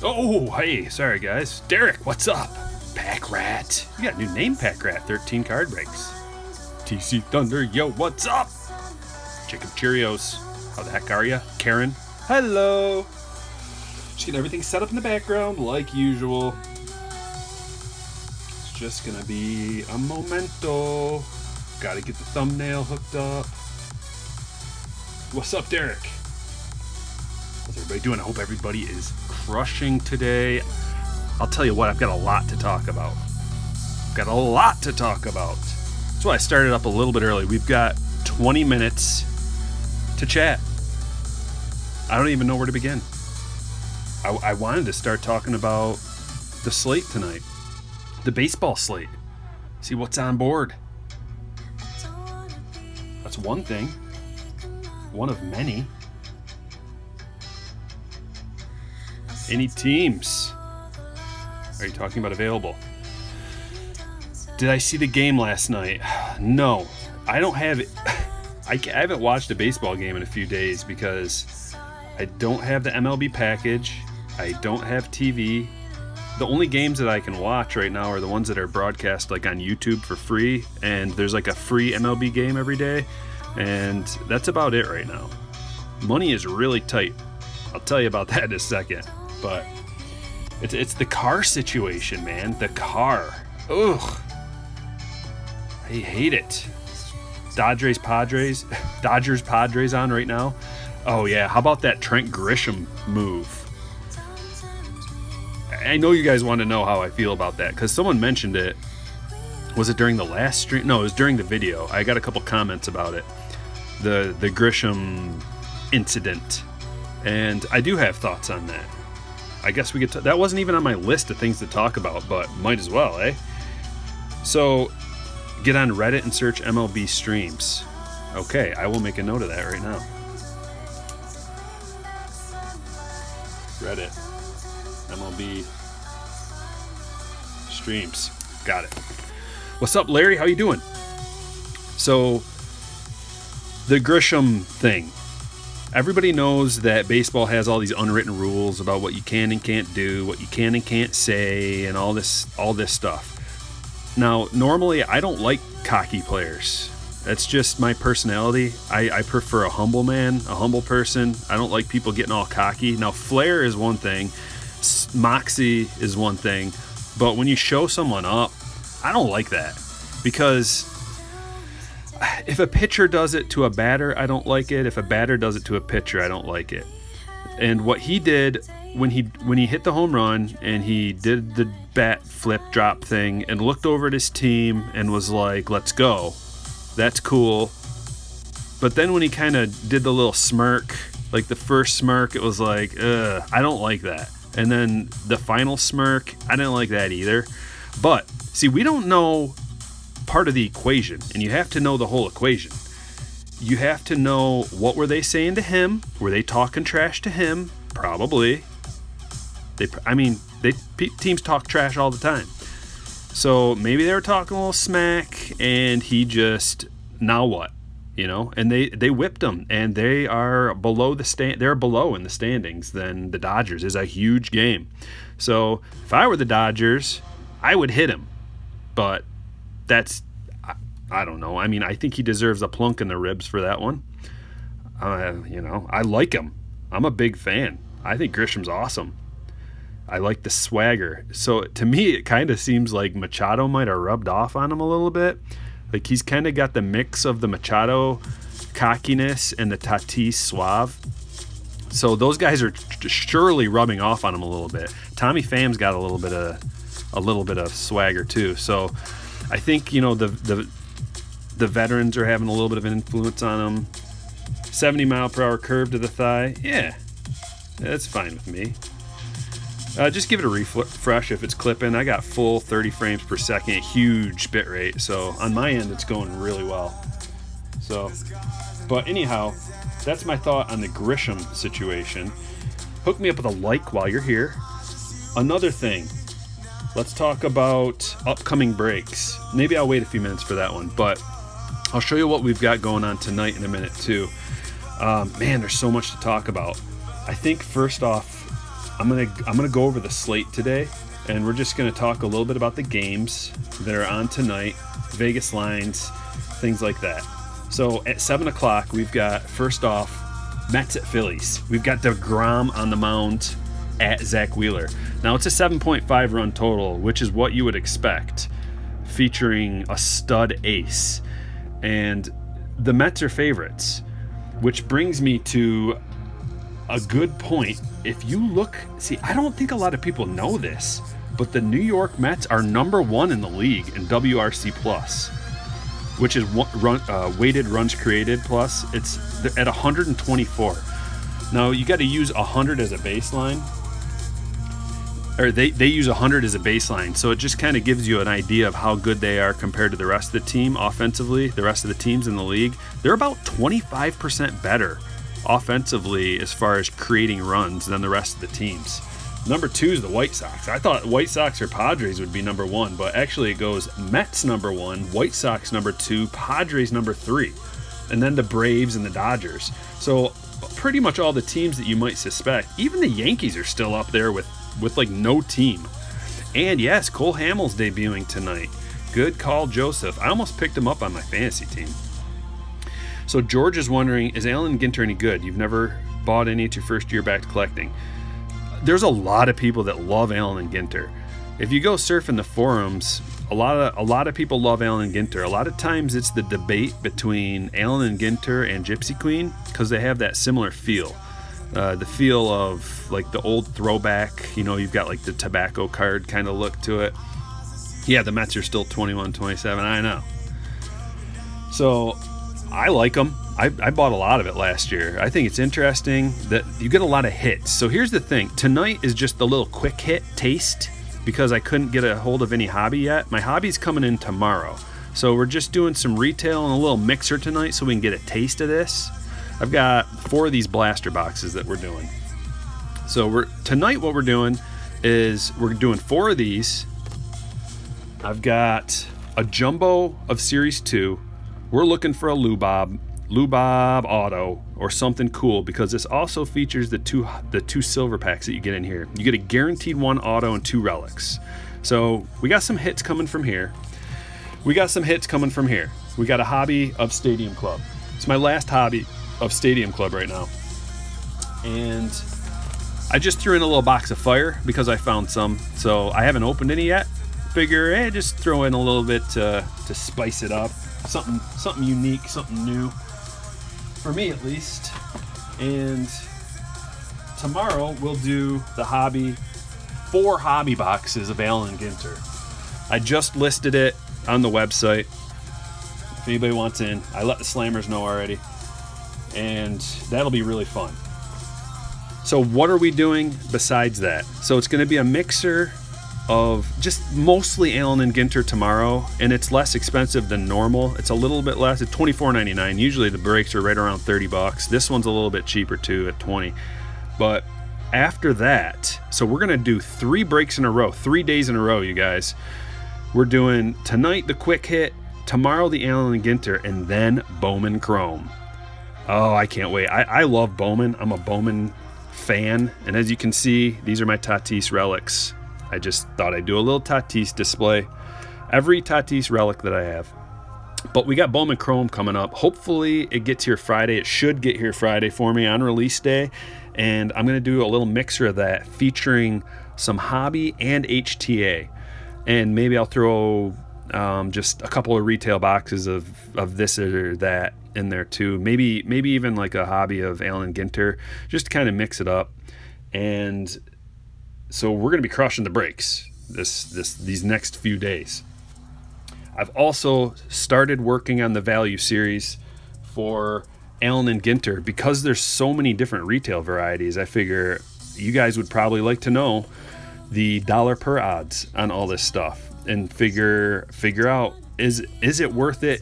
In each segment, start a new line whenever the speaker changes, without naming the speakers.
Oh, hey, sorry guys. Derek, what's up? Pack Rat. You got a new name, Pack Rat. 13 card breaks. TC Thunder, yo, what's up? Jacob Cheerios. How the heck are ya? Karen. Hello. Just getting everything set up in the background like usual. It's just gonna be a momento. Gotta get the thumbnail hooked up. What's up, Derek? How's everybody doing? I hope everybody is crushing today. I'll tell you what, I've got a lot to talk about. That's why I started up a little bit early. We've got 20 minutes to chat. I don't even know where to begin. I wanted to start talking about the slate tonight. The baseball slate. See what's on board. That's one thing. One of many. Any teams are you talking about available? Did I see the game last night? No, I don't have it. I haven't watched a baseball game in a few days because I don't have the MLB package. I don't have TV. The only games that I can watch right now are the ones that are broadcast like on YouTube for free, and there's like a free MLB game every day, and that's about it right now. Money is really tight. I'll tell you about that in a second. But it's the car situation, man. The car. Ugh. I hate it. Dodgers Padres on right now. Oh yeah, how about that Trent Grisham move? I know you guys want to know how I feel about that because someone mentioned it. Was it during the last stream? No, it was during the video. I got a couple comments about it. The Grisham incident. And I do have thoughts on that. I guess we could that wasn't even on my list of things to talk about, but might as well, eh? So, get on Reddit and search MLB streams. Okay, I will make a note of that right now. Reddit. MLB streams. Got it. What's up, Larry? How you doing? So, the Grisham thing. Everybody knows that baseball has all these unwritten rules about what you can and can't do, what you can and can't say, and all this stuff. Now, normally I don't like cocky players. That's just my personality. I prefer a humble man, a humble person. I don't like people getting all cocky. Now, flair is one thing, moxie is one thing, but when you show someone up, I don't like that because if a pitcher does it to a batter, I don't like it. If a batter does it to a pitcher, I don't like it. And what he did when he hit the home run and he did the bat flip drop thing and looked over at his team and was like, "Let's go." That's cool. But then when he kind of did the little smirk, like the first smirk, it was like, ugh, I don't like that. And then the final smirk, I didn't like that either. But see, we don't know part of the equation, and you have to know the whole equation. You have to know what were they saying to him? Were they talking trash to him? Probably. Teams talk trash all the time. So maybe they were talking a little smack, and he just, now what? You know, and they whipped him, and they are below they're below in the standings than the Dodgers. Is a huge game. So if I were the Dodgers, I would hit him, but I don't know. I mean, I think he deserves a plunk in the ribs for that one. I like him. I'm a big fan. I think Grisham's awesome. I like the swagger. So to me, it kind of seems like Machado might have rubbed off on him a little bit. Like he's kind of got the mix of the Machado cockiness and the Tatis suave. So those guys are surely rubbing off on him a little bit. Tommy Pham's got a little bit of swagger too. So I think, the veterans are having a little bit of an influence on him. 70 mile per hour curve to the thigh. Yeah, that's fine with me. Just give it a refresh if it's clipping. I got full 30 frames per second, huge bit rate. So on my end, it's going really well. But anyhow, that's my thought on the Grisham situation. Hook me up with a like while you're here. Another thing, let's talk about upcoming breaks. Maybe I'll wait a few minutes for that one, but I'll show you what we've got going on tonight in a minute too. Man, there's so much to talk about. I think first off, I'm gonna go over the slate today, and we're just gonna talk a little bit about the games that are on tonight, Vegas lines, things like that. So at 7 o'clock, we've got, first off, Mets at Phillies. We've got DeGrom on the mound at Zach Wheeler. Now it's a 7.5 run total, which is what you would expect, featuring a stud ace. And the Mets are favorites, which brings me to a good point. If you look, see, I don't think a lot of people know this, but the New York Mets are number 1 in the league in WRC plus, which is weighted runs created plus. It's at 124. Now you got to use 100 as a baseline, or they use 100 as a baseline. So it just kind of gives you an idea of how good they are compared to the rest of the team offensively. The rest of the teams in the league, they're about 25% better offensively as far as creating runs than the rest of the teams. Number 2 is the White Sox. I thought White Sox or Padres would be number 1, but actually it goes Mets number 1, White Sox number 2, Padres number 3, and then the Braves and the Dodgers. So pretty much all the teams that you might suspect. Even the Yankees are still up there with like no team. And yes, Cole Hamels debuting tonight. Good call, Joseph. I almost picked him up on my fantasy team. So George is wondering, is Allen Ginter any good? You've never bought any at your first year back to collecting. There's a lot of people that love Allen Ginter. If you go surf in the forums, a lot of people love Allen Ginter. A lot of times it's the debate between Allen Ginter and Gypsy Queen because they have that similar feel. The feel of like the old throwback, you've got like the tobacco card kind of look to it. Yeah, the Mets are still 21-27, I know. So I like them. I bought a lot of it last year. I think it's interesting that you get a lot of hits. So here's the thing. Tonight is just the little quick hit taste because I couldn't get a hold of any hobby yet. My hobby's coming in tomorrow. So we're just doing some retail and a little mixer tonight so we can get a taste of this. I've got 4 of these blaster boxes that we're doing. So tonight what we're doing is we're doing 4 of these. I've got a jumbo of Series 2. We're looking for a Lubob Auto or something cool because this also features the two silver packs that you get in here. You get a guaranteed 1 auto and 2 relics. So we got some hits coming from here. We got a hobby of Stadium Club. It's my last hobby of Stadium Club right now. And I just threw in a little box of fire because I found some. So I haven't opened any yet. Figure, just throw in a little bit to spice it up. Something unique, something new, for me at least. And tomorrow we'll do the hobby, 4 hobby boxes of Allen Ginter. I just listed it on the website. If anybody wants in, I let the Slammers know already. And that'll be really fun. So what are we doing besides that? So it's going to be a mixer of just mostly Allen and Ginter tomorrow, and it's less expensive than normal. It's a little bit less at $24.99. Usually the breaks are right around $30. This one's a little bit cheaper too at $20. But after that, so we're gonna do 3 breaks in a row, 3 days in a row, you guys. We're doing tonight the quick hit, tomorrow the Allen and Ginter, and then Bowman Chrome. Oh, I can't wait. I love Bowman. I'm a Bowman fan, and as you can see, these are my Tatis relics. I just thought I'd do a little Tatis display. Every Tatis relic that I have. But we got Bowman Chrome coming up. Hopefully it gets here Friday. It should get here Friday for me on release day. And I'm going to do a little mixer of that featuring some hobby and HTA. And maybe I'll throw just a couple of retail boxes of this or that in there too. Maybe even like a hobby of Allen Ginter. Just to kind of mix it up. And so we're going to be crushing the breaks these next few days. I've also started working on the value series for Allen and Ginter because there's so many different retail varieties. I figure you guys would probably like to know the dollar per odds on all this stuff and figure out is it worth it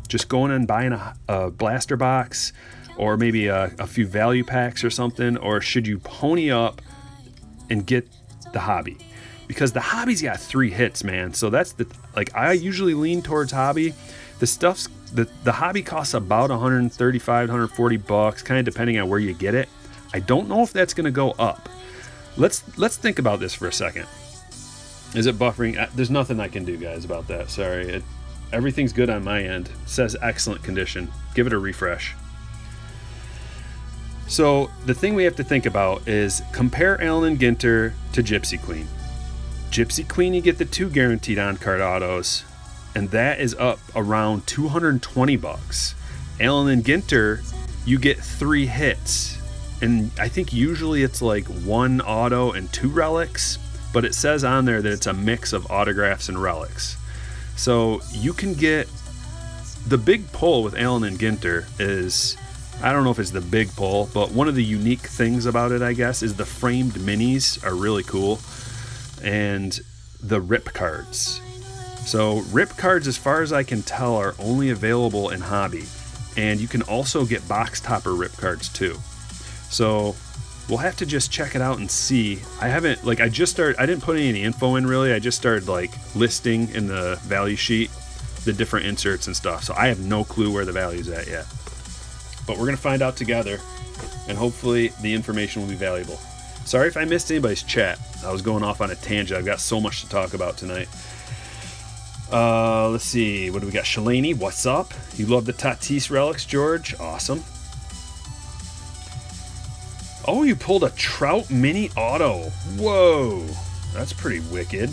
just going and buying a blaster box or maybe a few value packs or something, or should you pony up and get the hobby? Because the hobby's got 3 hits, man. So that's I usually lean towards hobby. The hobby costs about $135, $140, kind of depending on where you get it. I don't know if that's going to go up. Let's think about this for a second. Is it buffering? There's nothing I can do, guys, about that. Sorry. Everything's good on my end. It says excellent condition. Give it a refresh. So the thing we have to think about is compare Allen and Ginter to Gypsy Queen. Gypsy Queen, you get the 2 guaranteed on-card autos, and that is up around $220. Allen and Ginter, you get 3 hits, and I think usually it's like 1 auto and 2 relics, but it says on there that it's a mix of autographs and relics. So you can get the big pull with Allen and Ginter is, I don't know if it's the big pull, but one of the unique things about it, I guess, is the framed minis are really cool, and the rip cards. So rip cards, as far as I can tell, are only available in Hobby, and you can also get box topper rip cards too. So we'll have to just check it out and see. I didn't put any info in really. I just started like listing in the value sheet the different inserts and stuff. So I have no clue where the value's at yet. But we're going to find out together, and hopefully the information will be valuable. Sorry if I missed anybody's chat. I was going off on a tangent. I've got so much to talk about tonight. Let's see. What do we got? Shalani, what's up? You love the Tatis relics, George? Awesome. Oh, you pulled a Trout mini auto. Whoa. That's pretty wicked.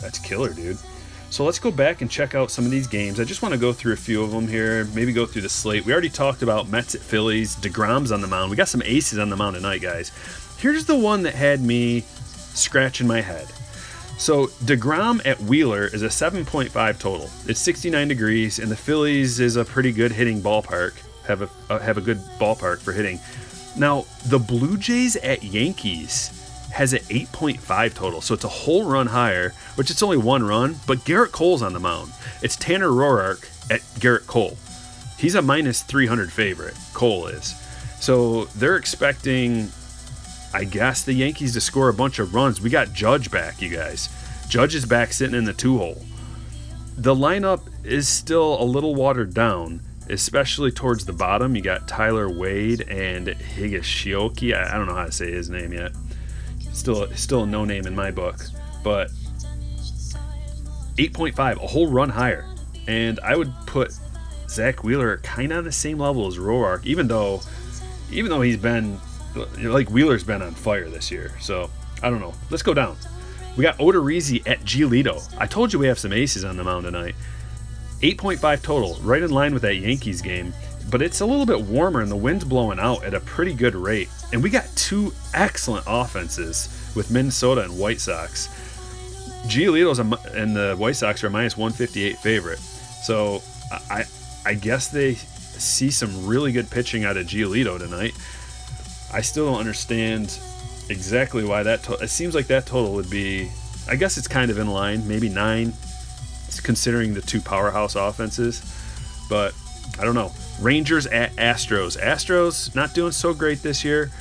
That's killer, dude. So let's go back and check out some of these games. I just want to go through a few of them here, maybe go through the slate. We already talked about Mets at Phillies, DeGrom's on the mound. We got some aces on the mound tonight, guys. Here's the one that had me scratching my head. So DeGrom at Wheeler is a 7.5 total. It's 69 degrees, and the Phillies is a pretty good hitting ballpark, have a good ballpark for hitting. Now, the Blue Jays at Yankees has an 8.5 total, so it's a whole run higher, which it's only 1 run, but Garrett Cole's on the mound. It's Tanner Roark at Garrett Cole. He's a minus 300 favorite, Cole is. So they're expecting, I guess, the Yankees to score a bunch of runs. We got Judge back, you guys. Judge is back sitting in the 2-hole. The lineup is still a little watered down, especially towards the bottom. You got Tyler Wade and Higashioka. I don't know how to say his name yet. Still a no name in my book, but 8.5, a whole run higher. And I would put Zach Wheeler kind of on the same level as Roark, even though he's been, like, Wheeler's been on fire this year. So I don't know. Let's go down. We got Odorizzi at Giolito. I told you we have some aces on the mound tonight. 8.5 total, right in line with that Yankees game. But it's a little bit warmer and the wind's blowing out at a pretty good rate. And we got 2 excellent offenses with Minnesota and White Sox. Giolito's and the White Sox are a minus 158 favorite. So I guess they see some really good pitching out of Giolito tonight. I still don't understand exactly why it seems like that total would be, I guess it's kind of in line, maybe 9, considering the 2 powerhouse offenses. But I don't know. Rangers at Astros. Astros not doing so great this year.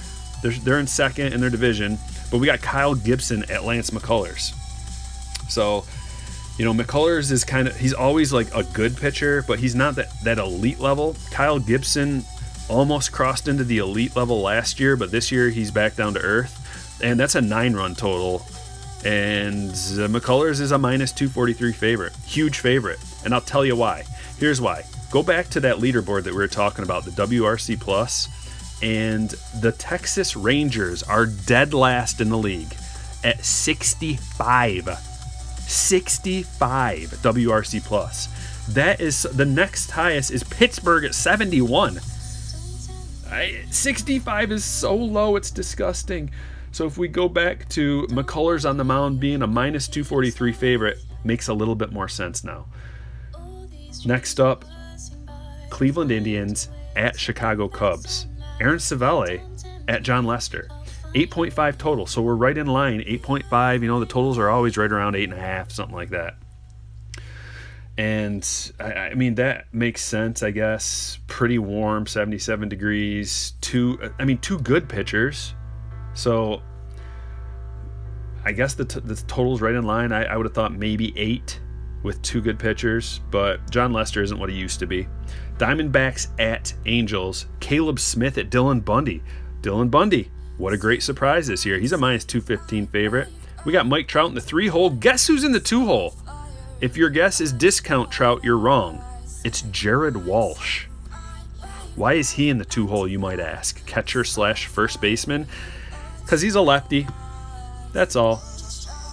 They're in second in their division, but we got Kyle Gibson at Lance McCullers. So, McCullers is he's always like a good pitcher, but he's not that elite level. Kyle Gibson almost crossed into the elite level last year, but this year he's back down to earth, and that's a 9-run total. And McCullers is a minus 243 favorite, huge favorite, and I'll tell you why. Here's why. Go back to that leaderboard that we were talking about, the WRC Plus, and the Texas Rangers are dead last in the league at 65. 65 WRC Plus. That is the next highest is Pittsburgh at 71. 65 is so low, it's disgusting. So if we go back to McCullers on the mound being a minus 243 favorite, makes a little bit more sense now. Next up, Cleveland Indians at Chicago Cubs. Aaron Savelle at John Lester. 8.5 total, so we're right in line. 8.5, the totals are always right around 8.5, something like that. And, I mean, that makes sense, I guess. Pretty warm, 77 degrees. 2 good pitchers. So, I guess the total's right in line. I would have thought maybe 8 with 2 good pitchers, but John Lester isn't what he used to be. Diamondbacks at Angels. Caleb Smith at Dylan Bundy. Dylan Bundy, What a great surprise this year. He's a minus 215 favorite. We got Mike Trout in the 3-hole. Guess who's in the 2-hole? If your guess is discount Trout, you're wrong. It's Jared Walsh. Why is he in the 2-hole, you might ask? Catcher / first baseman? Because he's a lefty. That's all.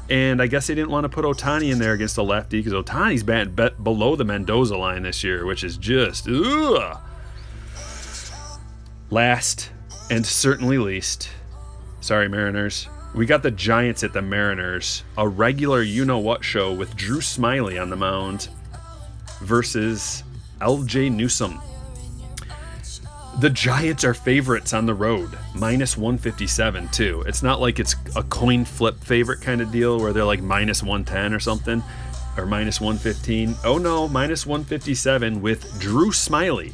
And I guess they didn't want to put Ohtani in there against a lefty because Ohtani's batting below the Mendoza line this year, which is just, ugh. Last and certainly least, sorry Mariners, we got the Giants at the Mariners, a regular you-know-what show with Drew Smyly on the mound versus LJ Newsome. The Giants are favorites on the road, minus 157 too. It's not like it's a coin flip favorite kind of deal where they're like minus 110 or something, or minus 115. Oh no, minus 157 with Drew Smyly.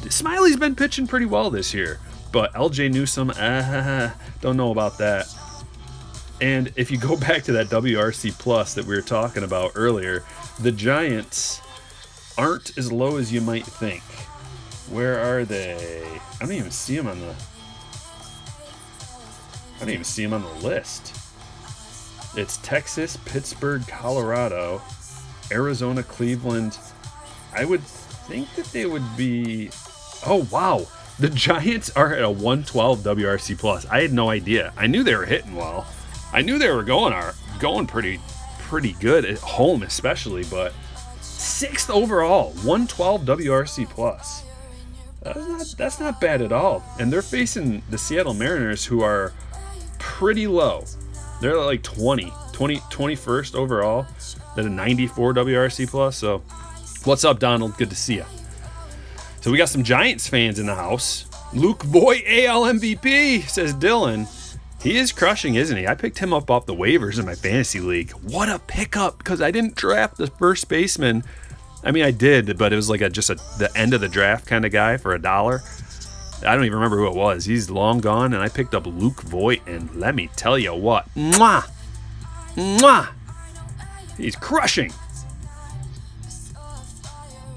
Smiley's been pitching pretty well this year, but LJ Newsome, don't know about that. And if you go back to that WRC Plus that we were talking about earlier, the Giants aren't as low as you might think. Where are they? I don't even see them on the list. It's Texas, Pittsburgh, Colorado, Arizona, Cleveland. I would think that they would be. Oh wow, the Giants are at a 112 WRC plus. I had no idea. I knew they were hitting well. I knew they were going pretty good at home, especially, but 6th overall, 112 WRC plus. That's not bad at all. And they're facing the Seattle Mariners, who are pretty low. They're like 21st overall. They're a 94 WRC plus. So, what's up, Donald? Good to see you. So we got some Giants fans in the house. Luke Voigt, AL MVP, says Dylan. He is crushing, isn't he? I picked him up off the waivers in my fantasy league. What a pickup, because I didn't draft the first baseman. I mean, I did, but it was like the end of the draft kind of guy for $1. I don't even remember who it was. He's long gone, and I picked up Luke Voigt, and let me tell you what. Mwah! Mwah! He's crushing.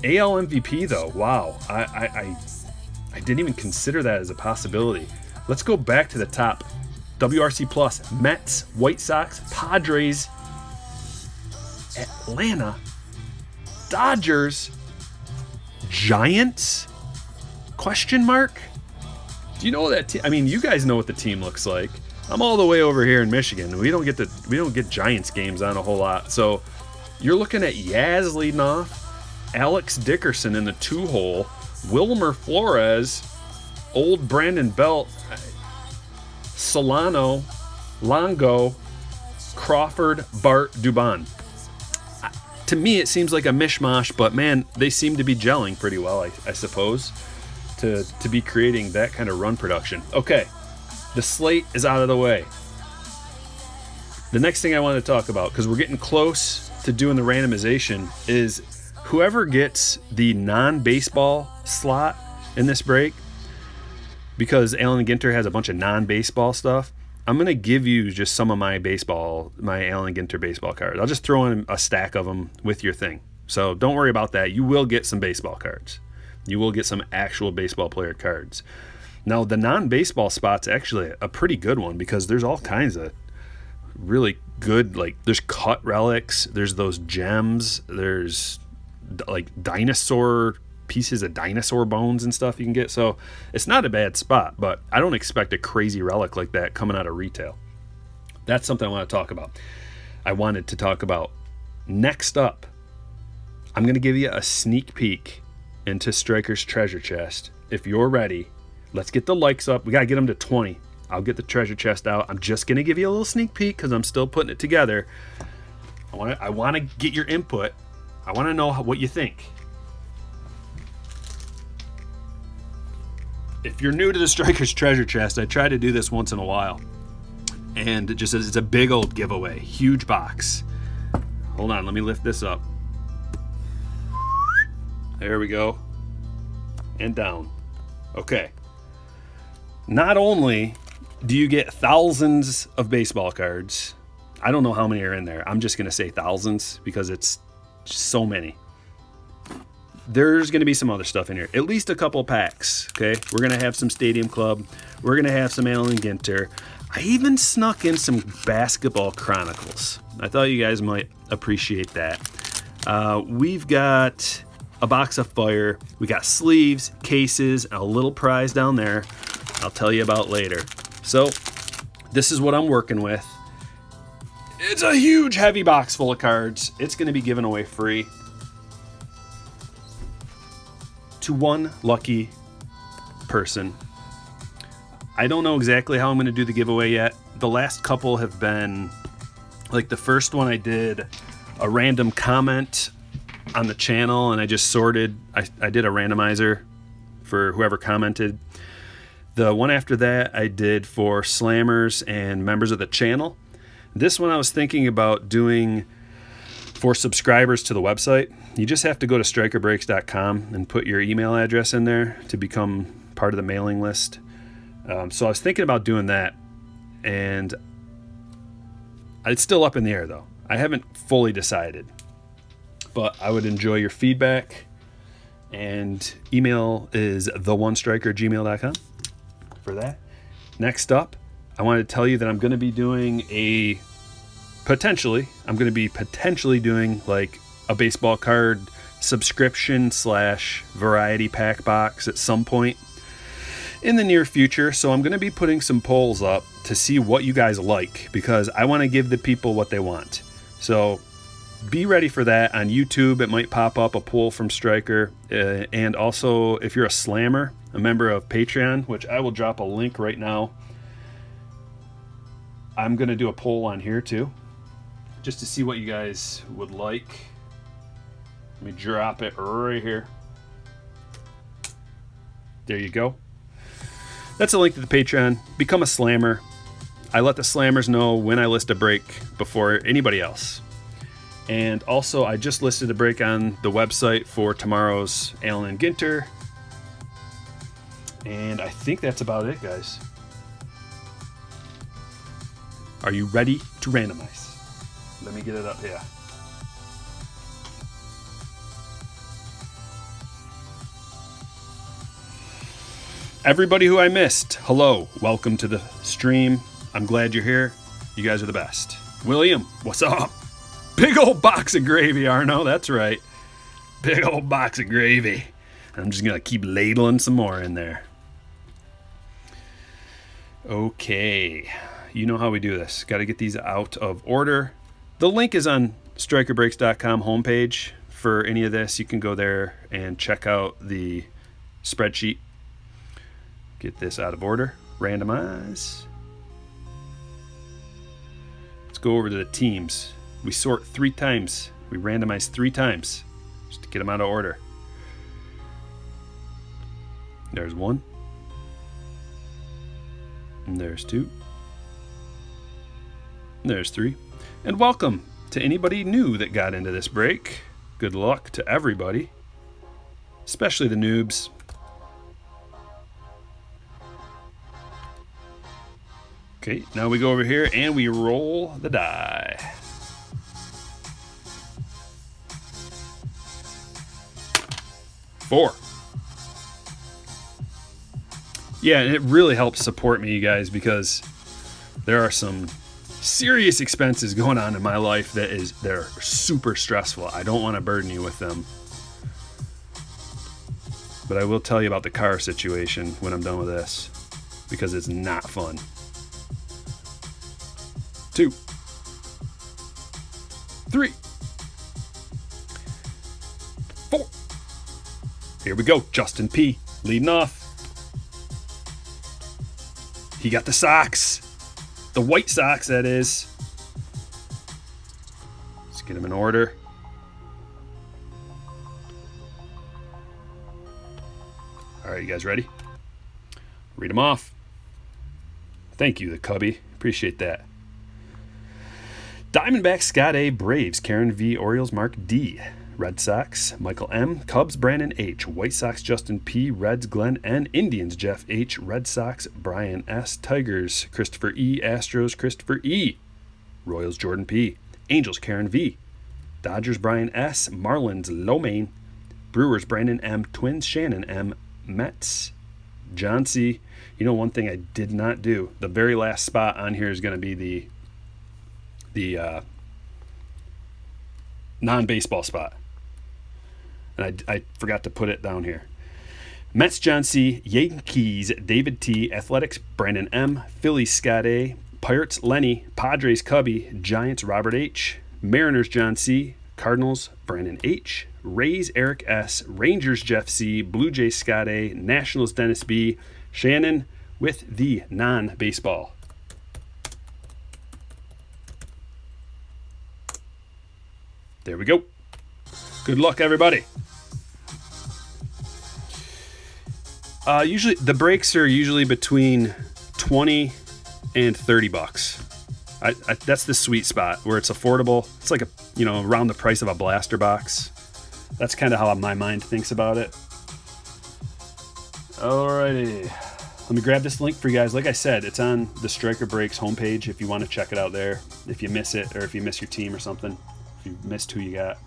AL MVP, though. Wow. I didn't even consider that as a possibility. Let's go back to the top. WRC Plus, Mets, White Sox, Padres, Atlanta, Dodgers, Giants? Question mark? Do you know that team? I mean, you guys know what the team looks like. I'm all the way over here in Michigan. We don't get Giants games on a whole lot. So you're looking at Yaz leading off, Alex Dickerson in the 2-hole, Wilmer Flores, old Brandon Belt, Solano, Longo, Crawford, Bart, Dubon. To me, it seems like a mishmash, but man, they seem to be gelling pretty well, I suppose, to be creating that kind of run production. Okay, the slate is out of the way. The next thing I want to talk about, because we're getting close to doing the randomization, is whoever gets the non-baseball slot in this break, because Alan Ginter has a bunch of non-baseball stuff, I'm going to give you just some of my Alan Ginter baseball cards. I'll just throw in a stack of them with your thing. So don't worry about that. You will get some baseball cards. You will get some actual baseball player cards. Now, the non-baseball spot's actually a pretty good one because there's all kinds of really good, like there's cut relics, there's those gems, there's like pieces of dinosaur bones and stuff you can get. So it's not a bad spot, but I don't expect a crazy relic like that coming out of retail. That's something I want to talk about. I wanted to talk about next up. I'm going to give you a sneak peek into Stryker's treasure chest. If you're ready, let's get the likes up. We got to get them to 20. I'll get the treasure chest out. I'm just going to give you a little sneak peek because I'm still putting it together. I want to get your input. I want to know what you think. If you're new to the Stryker's treasure chest, I try to do this once in a while. And it's a big old giveaway. Huge box. Hold on, let me lift this up. There we go. And down. Okay. Not only do you get thousands of baseball cards, I don't know how many are in there. I'm just going to say thousands because it's so many. there's going to be some other stuff in here. At least a couple packs, okay? We're going to have some Stadium Club. We're going to have some Allen Ginter. I even snuck in some Basketball Chronicles. I thought you guys might appreciate that. We've got a box of fire. We got sleeves, cases, and a little prize down there I'll tell you about later. So this is what I'm working with. It's a huge, heavy box full of cards. It's going to be given away free to one lucky person. I don't know exactly how I'm going to do the giveaway yet. The last couple have been, like the first one I did a random comment on the channel and I just sorted. I did a randomizer for whoever commented. The one after that I did for slammers and members of the channel. This one I was thinking about doing for subscribers to the website. You just have to go to strikerbreaks.com and put your email address in there to become part of the mailing list. So I was thinking about doing that, and it's still up in the air though. I haven't fully decided, but I would enjoy your feedback, and email is theonestriker@gmail.com for that. Next up, I wanted to tell you that I'm going to be doing potentially doing like a baseball card subscription / variety pack box at some point in the near future. So I'm going to be putting some polls up to see what you guys like, because I want to give the people what they want. So be ready for that. On YouTube, it might pop up a poll from Stryker. And also, if you're a slammer, a member of Patreon, which I will drop a link right now, I'm going to do a poll on here too, just to see what you guys would like. Let me drop it right here. There you go. That's a link to the Patreon. Become a slammer. I let the slammers know when I list a break before anybody else. And also, I just listed a break on the website for tomorrow's Allen and Ginter. And I think that's about it, guys. Are you ready to randomize? Let me get it up here. Everybody who I missed, hello, welcome to the stream. I'm glad you're here. You guys are the best. William, what's up? Big old box of gravy, Arno. That's right. Big old box of gravy. I'm just going to keep ladling some more in there. Okay. You know how we do this. Got to get these out of order. The link is on strikerbreaks.com homepage for any of this. You can go there and check out the spreadsheet. Get this out of order. Randomize. Let's go over to the teams. We sort 3 times. We randomize 3 times just to get them out of order. There's 1. And there's 2. And there's 3. And welcome to anybody new that got into this break. Good luck to everybody, especially the noobs. Okay, now we go over here and we roll the die. Four. Yeah, and it really helps support me, you guys, because there are some serious expenses going on in my life they're super stressful. I don't want to burden you with them. But I will tell you about the car situation when I'm done with this, because it's not fun. 2, 3, 4. Here we go. Justin P. leading off. He got the socks. The white socks, that is. Let's get them in order. All right, you guys ready? Read them off. Thank you, the Cubby. Appreciate that. Diamondbacks, Scott A. Braves, Karen V. Orioles, Mark D. Red Sox, Michael M. Cubs, Brandon H. White Sox, Justin P. Reds, Glenn N. Indians, Jeff H. Red Sox, Brian S. Tigers, Christopher E. Astros, Christopher E. Royals, Jordan P. Angels, Karen V. Dodgers, Brian S. Marlins, Lomain. Brewers, Brandon M. Twins, Shannon M. Mets, John C. You know, one thing I did not do, the very last spot on here is going to be the non-baseball spot. And I forgot to put it down here. Mets, John C. Yankees, David T. Athletics, Brandon M. Phillies, Scott A. Pirates, Lenny. Padres, Cubby. Giants, Robert H. Mariners, John C. Cardinals, Brandon H. Rays, Eric S. Rangers, Jeff C. Blue Jays, Scott A. Nationals, Dennis B. Shannon with the non-baseball. There we go. Good luck, everybody. Usually the breaks are usually between 20 and 30 bucks. That's the sweet spot where it's affordable. It's like around the price of a blaster box. That's kind of how my mind thinks about it. Alrighty. Let me grab this link for you guys. Like I said, it's on the Stryker Breaks homepage if you want to check it out there. If you miss it, or if you miss your team or something. If you missed who you got.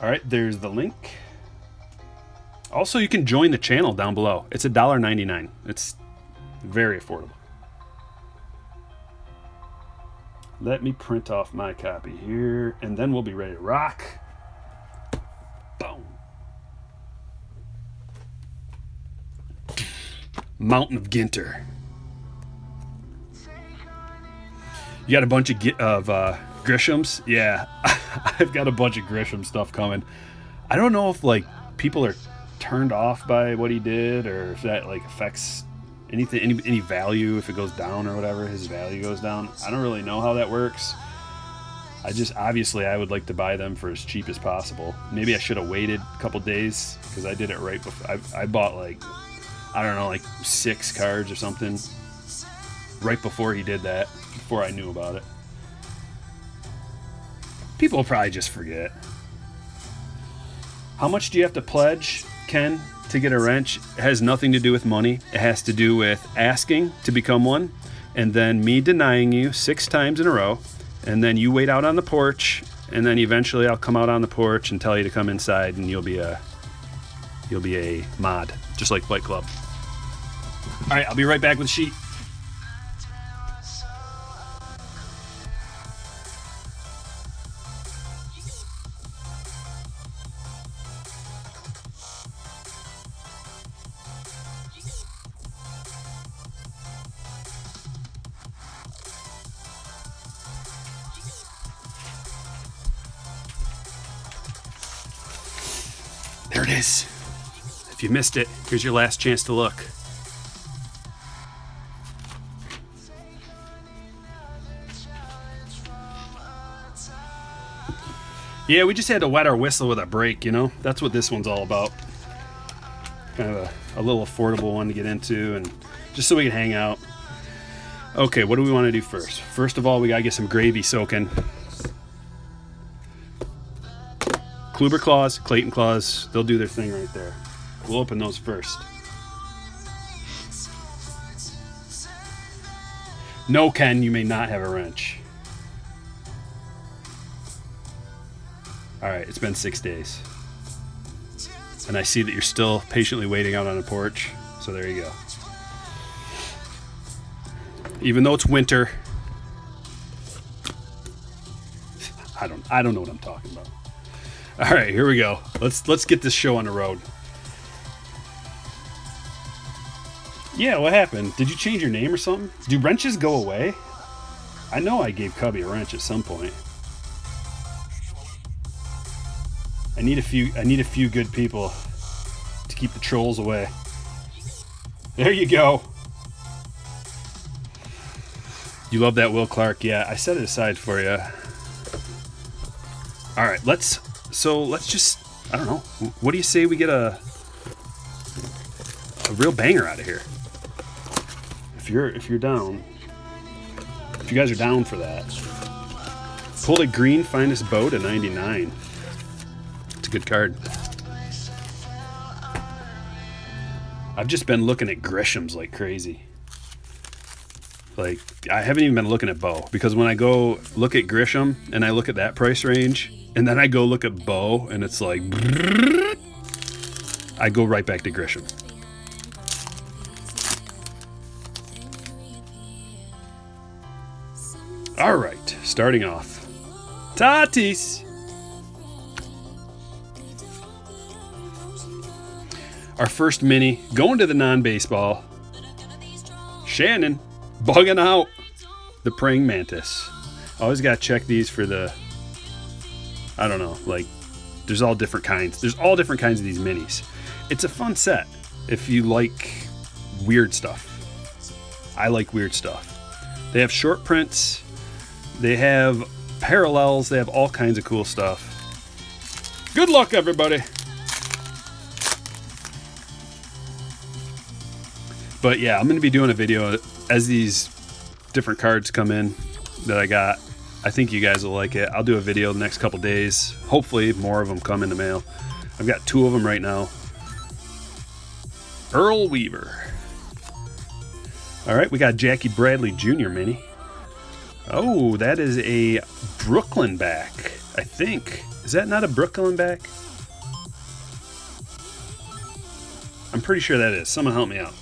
Alright, there's the link. Also, you can join the channel down below. It's $1.99. It's very affordable. Let me print off my copy here, and then we'll be ready to rock. Boom. Mountain of Ginter. You got a bunch of Grishams? Yeah, I've got a bunch of Grisham stuff coming. I don't know if people are turned off by what he did, or if that affects anything, any value, if it goes down or whatever, his value goes down. I don't really know how that works. Obviously I would like to buy them for as cheap as possible. Maybe I should have waited a couple days, because I did it right before. I bought 6 cards or something right before he did that, before I knew about it. People will probably just forget. How much do you have to pledge, Ken, to get a wrench? It has nothing to do with money. It has to do with asking to become one, and then me denying you 6 times in a row, and then you wait out on the porch, and then eventually I'll come out on the porch and tell you to come inside, and you'll be a mod, just like Fight Club. All right, I'll be right back with the sheet. There it is. If you missed it, here's your last chance to look. Yeah, we just had to wet our whistle with a break, That's what this one's all about. Kind of a little affordable one to get into, and just so we can hang out. Okay, what do we want to do first? First of all, we gotta get some gravy soaking. Kluber claws, Clayton claws, they'll do their thing right there. We'll open those first. No, Ken, you may not have a wrench. All right, it's been 6 days. And I see that you're still patiently waiting out on the porch. So there you go. Even though it's winter, I don't know what I'm talking about. All right, here we go. Let's get this show on the road. Yeah, what happened? Did you change your name or something? Do wrenches go away? I know I gave Cubby a wrench at some point. I need a few good people to keep the trolls away. There you go. You love that Will Clark? Yeah, I set it aside for you. All right, let's just, I don't know. What do you say we get a real banger out of here? If you're down, if you guys are down for that. Pulled a green finest bow to 99. It's a good card. I've just been looking at Grishams like crazy. Like, I haven't even been looking at Bo, because when I go look at Grisham and I look at that price range, and then I go look at Bo and it's like, I go right back to Grisham. All right, starting off. Tatis. Our first mini, going to the non-baseball. Shannon, bugging out. The praying mantis. Always got to check these for the, I don't know, like, there's all different kinds. There's all different kinds of these minis. It's a fun set if you like weird stuff. I like weird stuff. They have short prints. They have parallels. They have all kinds of cool stuff. Good luck, everybody. But yeah, I'm going to be doing a video as these different cards come in that I got. I think you guys will like it. I'll do a video the next couple days. Hopefully more of them come in the mail. I've got 2 of them right now. Earl Weaver. All right, we got Jackie Bradley Jr. mini. Oh, that is a Brooklyn back, I think. Is that not a Brooklyn back? I'm pretty sure that is. Someone help me out.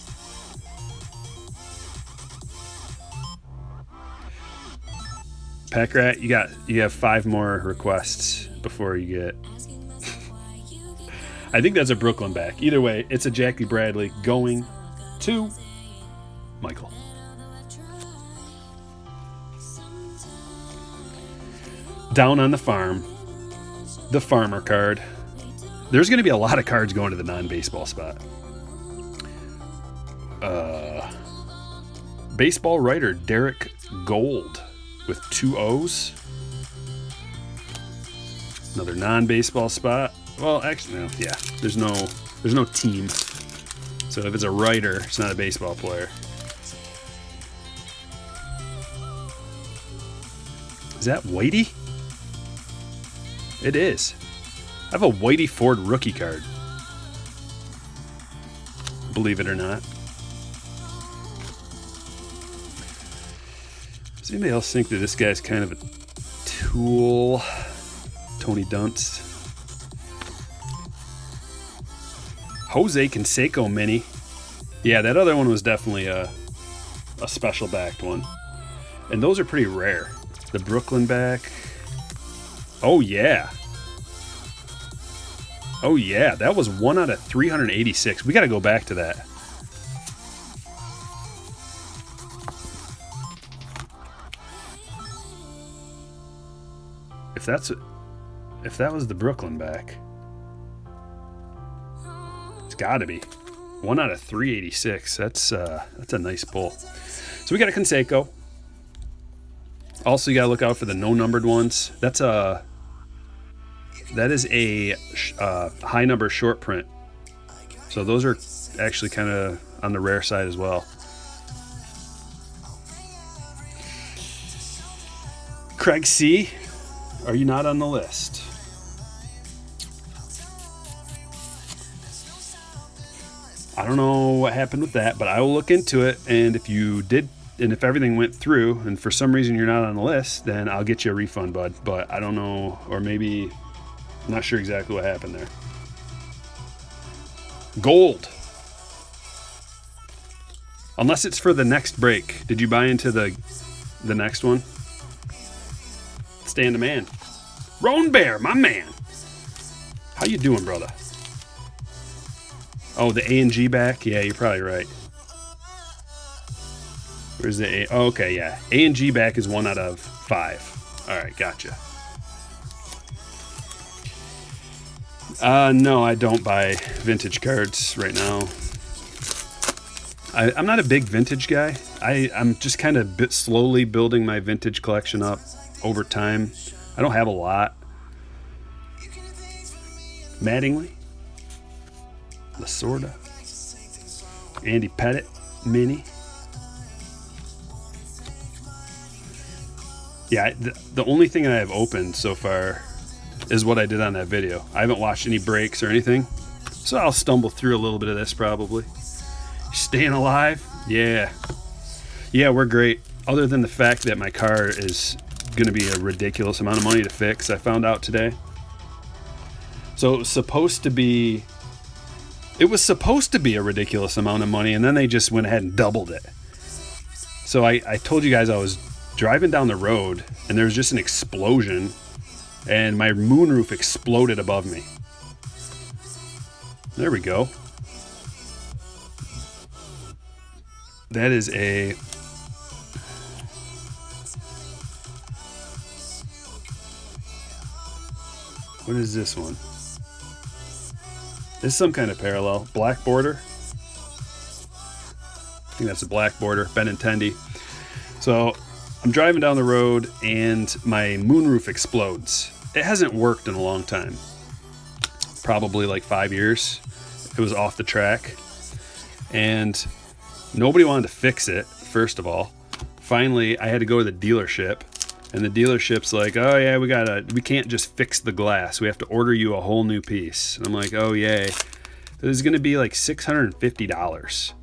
Pack Rat, you have 5 more requests before you get. I think that's a Brooklyn back. Either way, it's a Jackie Bradley going to Michael. Down on the farm, the farmer card. There's going to be a lot of cards going to the non-baseball spot. Baseball writer Derek Gold with 2 O's. Another non-baseball spot. Well, actually, no, yeah. There's no team. So if it's a writer, it's not a baseball player. Is that Whitey? It is. I have a Whitey Ford rookie card. Believe it or not. Does anybody else think that this guy's kind of a tool? Tony Dunst. Jose Canseco mini. Yeah, that other one was definitely a special backed one. And those are pretty rare. The Brooklyn back. Oh, yeah. Oh, yeah. That was 1 out of 386. We got to go back to that. If that was the Brooklyn back, it's got to be 1 out of 386. That's a nice pull. So we got a Canseco. Also, you got to look out for the no numbered ones. That is a high number short print. So those are actually kind of on the rare side as well. Craig C., are you not on the list? I don't know what happened with that, but I will look into it. And if you did, and if everything went through, and for some reason you're not on the list, then I'll get you a refund, bud. But I don't know, or maybe, I'm not sure exactly what happened there. Gold. Unless it's for the next break. Did you buy into the next one? Stand a man. Roan Bear, my man. How you doing, brother? Oh, the A and G back? Yeah, you're probably right. Where's the A? Oh, okay, yeah. A and G back is 1 out of 5. All right, gotcha. No, I don't buy vintage cards right now. I'm not a big vintage guy. I'm just kind of slowly building my vintage collection up over time. I don't have a lot. Mattingly. Lasorda. Andy Pettit mini. Yeah, the only thing I have opened so far is what I did on that video. I haven't watched any breaks or anything, so I'll stumble through a little bit of this probably. Staying alive? Yeah. Yeah, we're great. other than the fact that my car is going to be a ridiculous amount of money to fix, I found out today. So it was supposed to be a ridiculous amount of money, and then they just went ahead and doubled it. So I told you guys I was driving down the road, and there was just an explosion, and my moonroof exploded above me. There we go. That is a... What is this one? This is some kind of parallel. Black border. I think that's a black border. Benintendi. So I'm driving down the road and my moonroof explodes. It hasn't worked in a long time. Probably like 5 years. It was off the track. And nobody wanted to fix it, first of all. Finally, I had to go to the dealership. And the dealership's like, oh yeah, we can't just fix the glass. We have to order you a whole new piece. And I'm like, oh yay. This is going to be like $650.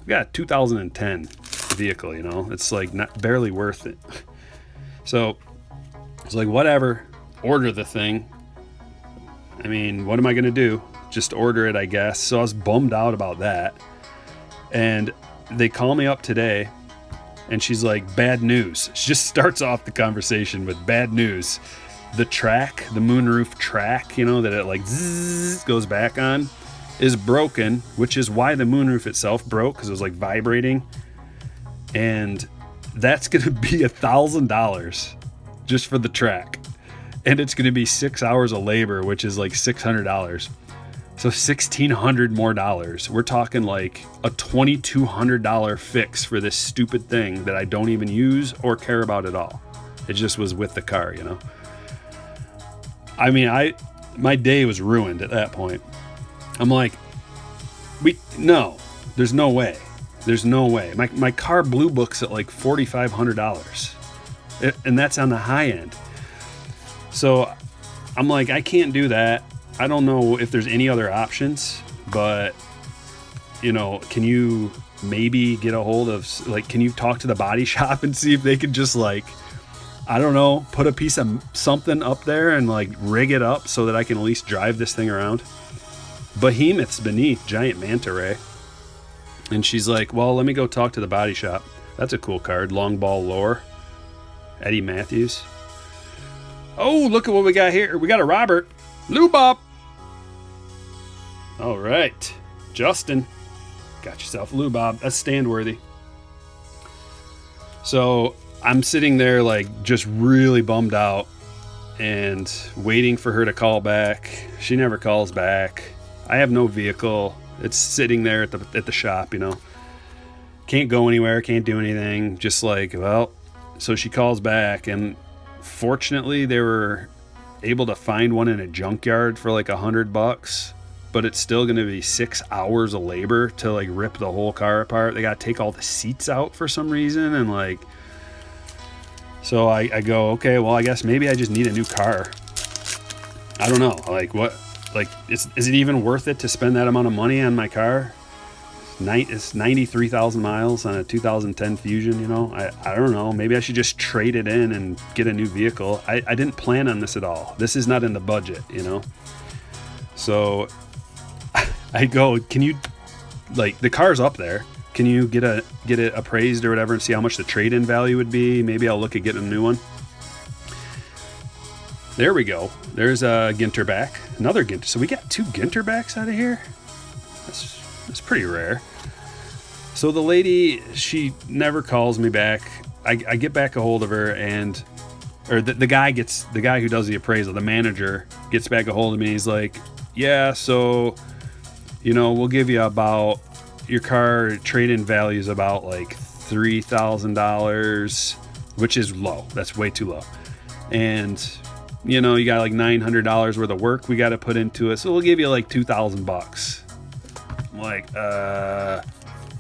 We got a 2010 vehicle, you know. It's like barely worth it. So it's like, whatever, order the thing. I mean, what am I going to do? Just order it, I guess. So I was bummed out about that. And they call me up today. And she's like, bad news. She just starts off the conversation with bad news. The track, the moonroof track, you know, that it like zzz, goes back on, is broken, which is why the moonroof itself broke, because it was like vibrating. And that's going to be $1,000 just for the track. And it's going to be 6 hours of labor, which is like $600. So $1,600 more dollars. We're talking like a $2,200 fix for this stupid thing that I don't even use or care about at all. It just was with the car, you know. I mean, my day was ruined at that point. I'm like, no, there's no way. There's no way. My car blue books at like $4,500, and that's on the high end. So I'm like, I can't do that. I don't know if there's any other options, but, you know, can you maybe get a hold of, like, can you talk to the body shop and see if they can just, like, I don't know, put a piece of something up there and, like, rig it up so that I can at least drive this thing around? Behemoths beneath giant manta ray. And she's like, well, let me go talk to the body shop. That's a cool card. Long ball lore. Eddie Matthews. Oh, look at what we got here. We got a Robert. Lou Bob. All right, Justin, got yourself a Lou Bob. That's stand worthy. So I'm sitting there like just really bummed out and waiting for her to call back. She never calls back. I have no vehicle. It's sitting there at the shop, you know. Can't go anywhere, can't do anything. Just like, well, so she calls back, and fortunately they were able to find one in a junkyard for like $100, but it's still going to be 6 hours of labor to like rip the whole car apart. They got to take all the seats out for some reason, and like, so I go, okay, well, I guess maybe I just need a new car. I don't know, like what, like is it even worth it to spend that amount of money on my car? It's 93,000 miles on a 2010 Fusion, you know. I don't know. Maybe I should just trade it in and get a new vehicle. I didn't plan on this at all. This is not in the budget, you know. So I go, can you, like, the car's up there. Can you get it appraised or whatever and see how much the trade-in value would be? Maybe I'll look at getting a new one. There we go. There's a Ginter back. Another Ginter. So we got 2 Ginter backs out of here. That's pretty rare. So the lady, she never calls me back. I get back a hold of her, and the guy who does the appraisal, the manager, gets back a hold of me. He's like, yeah, so, you know, we'll give you about, your car trade-in value is about like $3,000, which is low. That's way too low. And, you know, you got like $900 worth of work we got to put into it. So we'll give you like $2,000. I'm like, I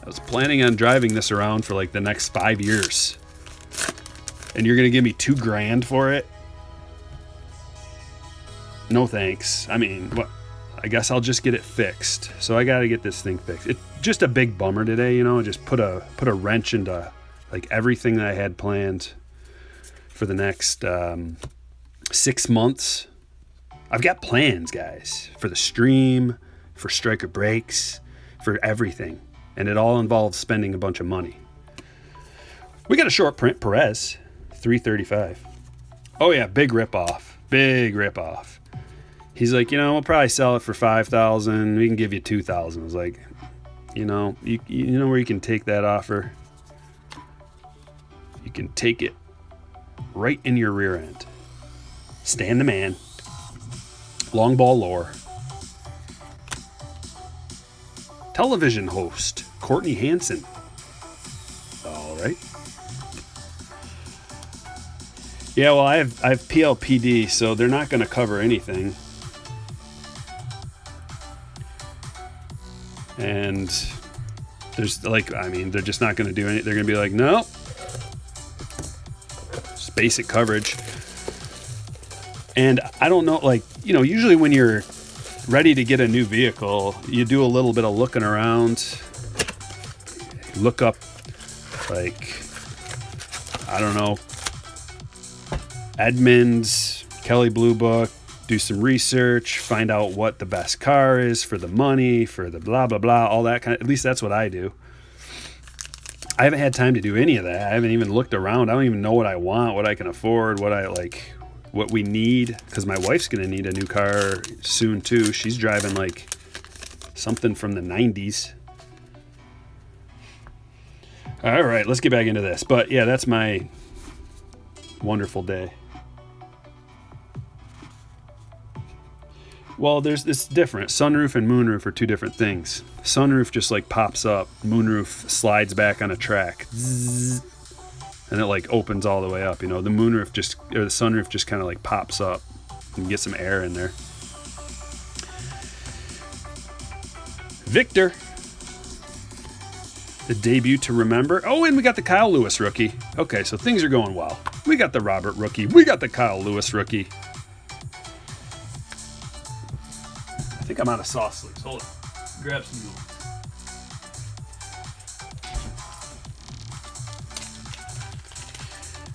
was planning on driving this around for like the next 5 years, and you're going to give me $2,000 for it? No thanks. I mean, what? I guess I'll just get it fixed. So I got to get this thing fixed. It's just a big bummer today, you know, just put a wrench into Like everything that I had planned for the next 6 months. I've got plans, guys, for the stream, for Stryker breaks, for everything. And it all involves spending a bunch of money. We got a short print Perez, $335. Oh yeah, big ripoff. Big ripoff. He's like, we'll probably sell it for $5,000. We can give you $2,000. I was like, you know where you can take that offer? You can take it right in your rear end. Stan the man. Long ball lore. Television host, Courtney Hansen. All right. Yeah, well, I have PLPD, so they're not going to cover anything. And there's they're just not going to do anything. They're going to be like, no. It's basic coverage. And I don't know, usually when you're ready to get a new vehicle, you do a little bit of looking around. Look up, Edmunds, Kelley Blue Book, do some research, find out what the best car is for the money, for the blah, blah, blah, all that at least that's what I do. I haven't had time to do any of that. I haven't even looked around. I don't even know what I want, what I can afford, what we need, because my wife's going to need a new car soon too. She's driving something from the 90s. All right, let's get back into this. But yeah, that's my wonderful day. Well, it's different. Sunroof and moonroof are two different things. Sunroof just pops up. Moonroof slides back on a track. Zzz, and it opens all the way up. The moonroof the sunroof just kind of pops up and get some air in there. Victor. The debut to remember. Oh, and we got the Kyle Lewis rookie. Okay, so things are going well. We got the Robert rookie. We got the Kyle Lewis rookie. I think I'm out of sauce sleeves. Hold it. Grab some more.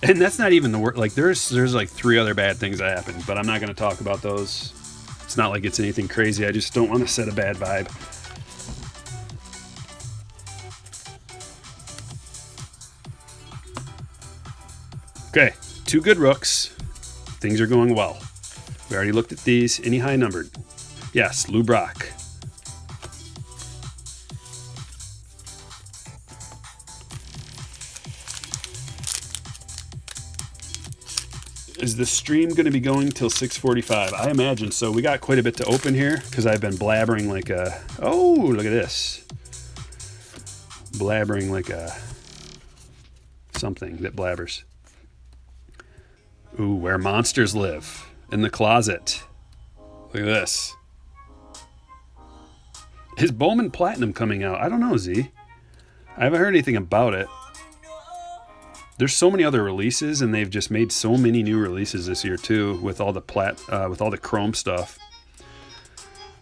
And that's not even the worst. There's 3 other bad things that happened, but I'm not going to talk about those. It's not like it's anything crazy. I just don't want to set a bad vibe. Okay, 2 good rooks. Things are going well. We already looked at these. Any high numbered? Yes, Lou Brock. Is the stream going to be going till 6:45? I imagine so. We got quite a bit to open here because I've been blabbering oh, look at this. Blabbering something that blabbers. Ooh, where monsters live. In the closet. Look at this. Is Bowman Platinum coming out? I don't know, Z. I haven't heard anything about it. There's so many other releases, and they've just made so many new releases this year too, with all the chrome stuff.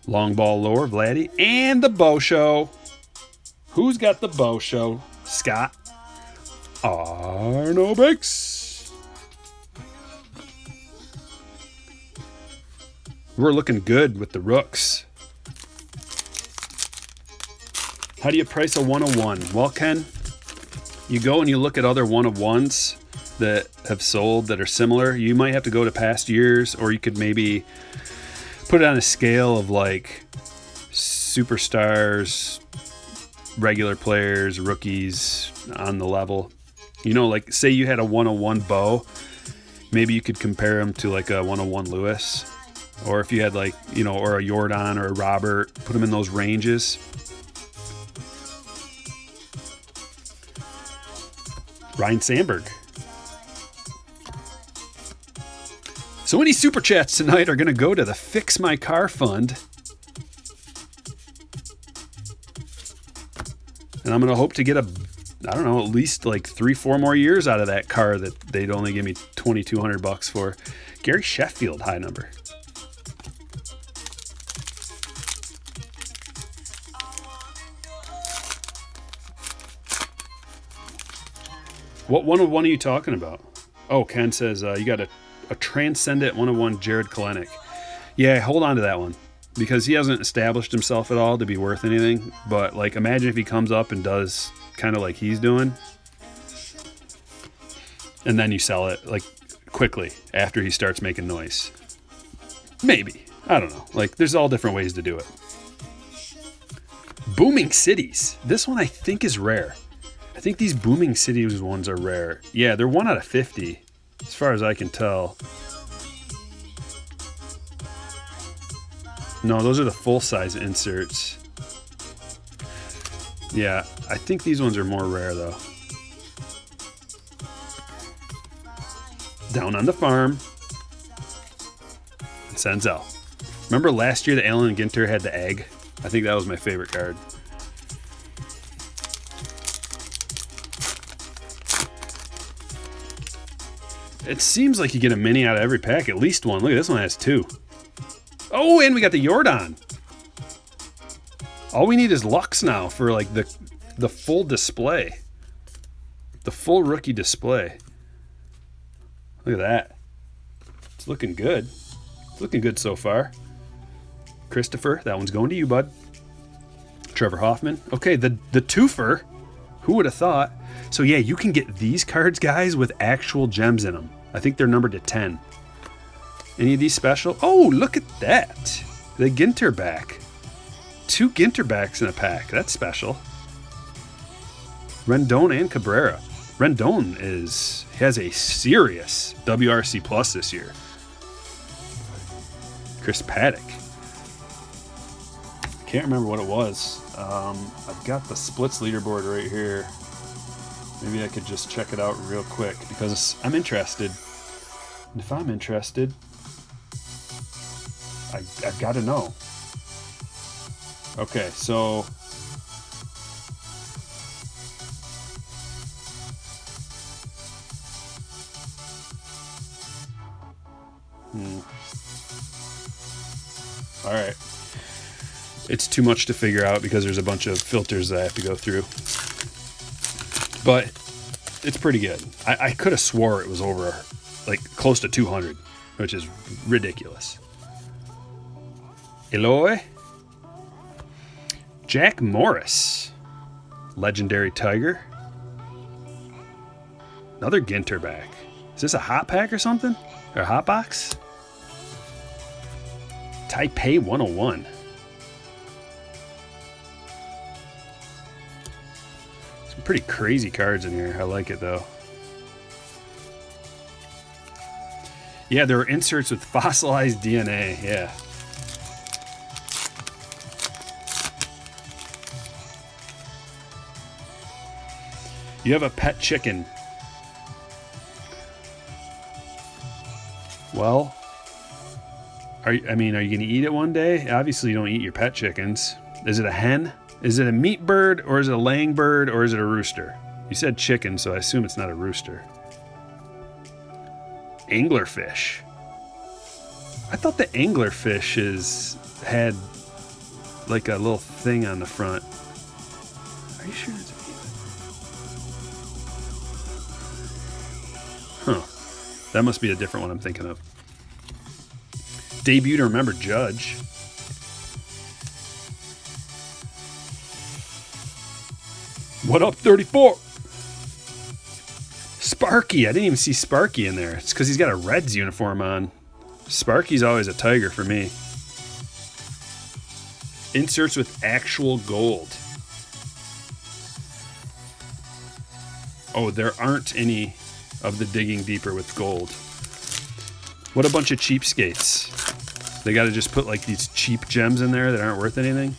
Long ball lore, Vladdy, and the bow show. Who's got the bow show? Scott. Arno Bakes. We're looking good with the rooks. How do you price a 101? Well, Ken, you go and you look at other 101s that have sold that are similar. You might have to go to past years, or you could maybe put it on a scale of superstars, regular players, rookies on the level. Say you had a 101 Bo, maybe you could compare them to a 101 Lewis. Or if you had or a Jordan or a Robert, put them in those ranges. Ryan Sandberg. So any super chats tonight are going to go to the Fix My Car Fund. And I'm going to hope to get at least 3-4 more years out of that car that they'd only give me $2,200 for. Gary Sheffield, high number. What 101 are you talking about? Oh, Ken says you got a transcendent 101 Jared Kalenic. Yeah, hold on to that one. Because he hasn't established himself at all to be worth anything. But, like, imagine if he comes up and does kind of like he's doing. And then you sell it, like, quickly after he starts making noise. Maybe. I don't know. Like, there's all different ways to do it. Booming Cities. This one I think is rare. I think these Booming Cities ones are rare. Yeah, they're 1 out of 50, as far as I can tell. No, those are the full-size inserts. Yeah, I think these ones are more rare, though. Down on the Farm. Senzel. Remember last year that Allen and Ginter had the egg? I think that was my favorite card. It seems like you get a mini out of every pack, at least one. Look at this one has 2. Oh, and we got the Jordan. All we need is Lux now for like the full display. The full rookie display. Look at that. It's looking good. It's looking good so far. Christopher, that one's going to you, bud. Trevor Hoffman. Okay, the twofer. Who would have thought? So yeah, you can get these cards, guys, with actual gems in them. I think they're numbered to 10. Any of these special? Oh, look at that. The Ginter back. 2 Ginter backs in a pack. That's special. Rendon and Cabrera. Rendon has a serious WRC plus this year. Chris Paddock. Can't remember what it was. I've got the splits leaderboard right here. Maybe I could just check it out real quick because I'm interested. And if I'm interested, I've got to know. Okay, so all right. It's too much to figure out because there's a bunch of filters that I have to go through. But it's pretty good. I could have swore it was over, like, close to 200, which is ridiculous. Eloy. Jack Morris. Legendary Tiger. Another Ginter back. Is this a hot pack or something? Or a hot box? Taipei 101. Some pretty crazy cards in here. I like it, though. Yeah, there are inserts with fossilized DNA. Yeah. You have a pet chicken. Well, are you going to eat it one day? Obviously, you don't eat your pet chickens. Is it a hen? Is it a meat bird, or is it a laying bird, or is it a rooster? You said chicken, so I assume it's not a rooster. Anglerfish. I thought the anglerfish had like a little thing on the front. Are you sure it's Huh. That must be a different one I'm thinking of. Debut to remember Judge. What up, 34? Sparky. I didn't even see Sparky in there. It's because he's got a Reds uniform on. Sparky's always a Tiger for me. Inserts with actual gold. Oh, there aren't any of the digging deeper with gold. What a bunch of cheapskates. They got to just put like these cheap gems in there that aren't worth anything.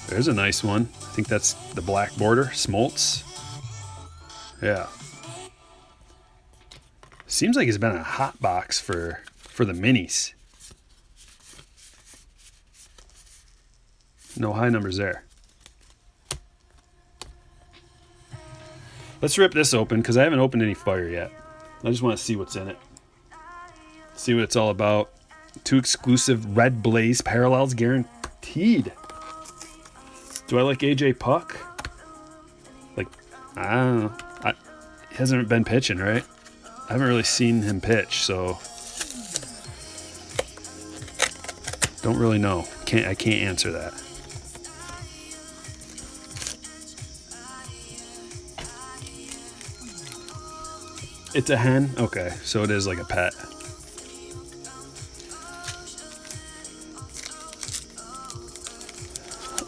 There's a nice one. I think that's the black border. Smoltz. Yeah. Seems like it's been a hot box for the minis. No high numbers there. Let's rip this open because I haven't opened any fire yet. I just want to see what's in it. See what it's all about. 2 exclusive Red Blaze parallels guaranteed. Do I like AJ Puck? Like, I don't know. He hasn't been pitching, right? I haven't really seen him pitch, so don't really know. I can't answer that. It's a hen? Okay, so it is like a pet.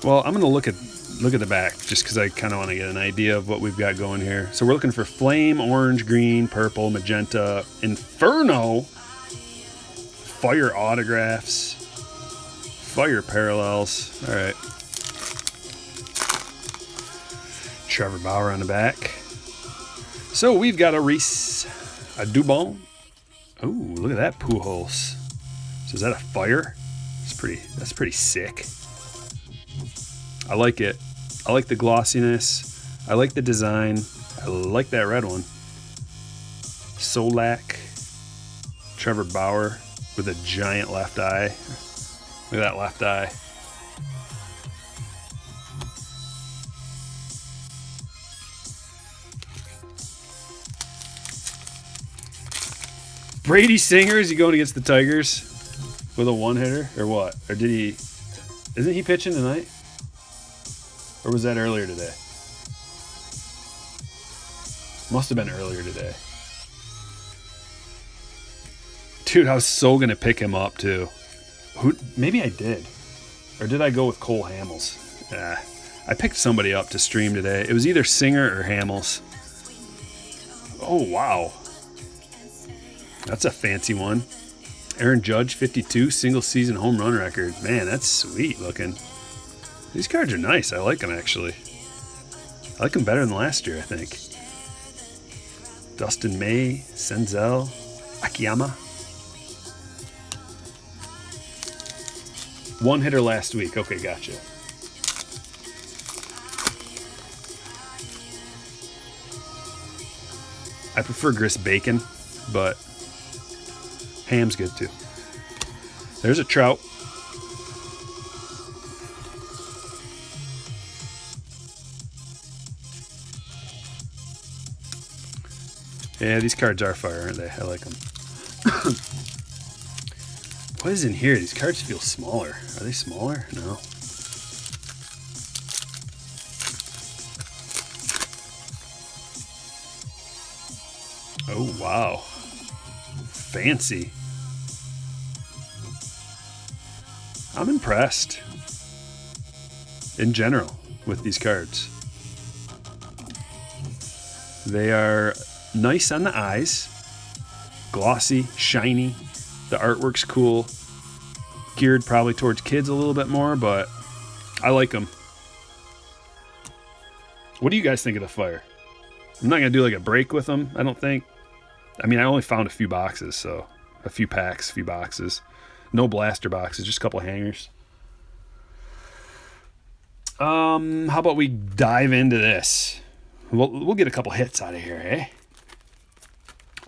Well, I'm gonna look at the back just because I kind of want to get an idea of what we've got going here. So we're looking for flame, orange, green, purple, magenta, inferno, fire autographs, fire parallels. All right. Trevor Bauer on the back. So we've got a Reese, a Dubon. Oh, look at that Pujols. So is that a fire? That's pretty sick. I like it. I like the glossiness. I like the design. I like that red one. Solak. Trevor Bauer with a giant left eye. Look at that left eye. Brady Singer, is he going against the Tigers with a one-hitter or what? Or isn't he pitching tonight? Or was that earlier today? Must have been earlier today. Dude, I was so going to pick him up too. Maybe I did. Or did I go with Cole Hamels? I picked somebody up to stream today. It was either Singer or Hamels. Oh, wow. That's a fancy one. Aaron Judge, 52, single season home run record. Man, that's sweet looking. These cards are nice. I like them, actually. I like them better than last year, I think. Dustin May, Senzel, Akiyama. One hitter last week. Okay, gotcha. I prefer grist bacon, but ham's good too. There's a Trout. Yeah, these cards are fire, aren't they? I like them. What is in here? These cards feel smaller. Are they smaller? No. Oh, wow. Fancy. I'm impressed in general with these cards. They are nice on the eyes, glossy, shiny. The artwork's cool. Geared probably towards kids a little bit more, but I like them. What do you guys think of the fire? I'm not going to do like a break with them, I don't think. I mean, I only found a few boxes, so a few packs, a few boxes. No blaster boxes, just a couple of hangers. How about we dive into this? We'll get a couple hits out of here, eh?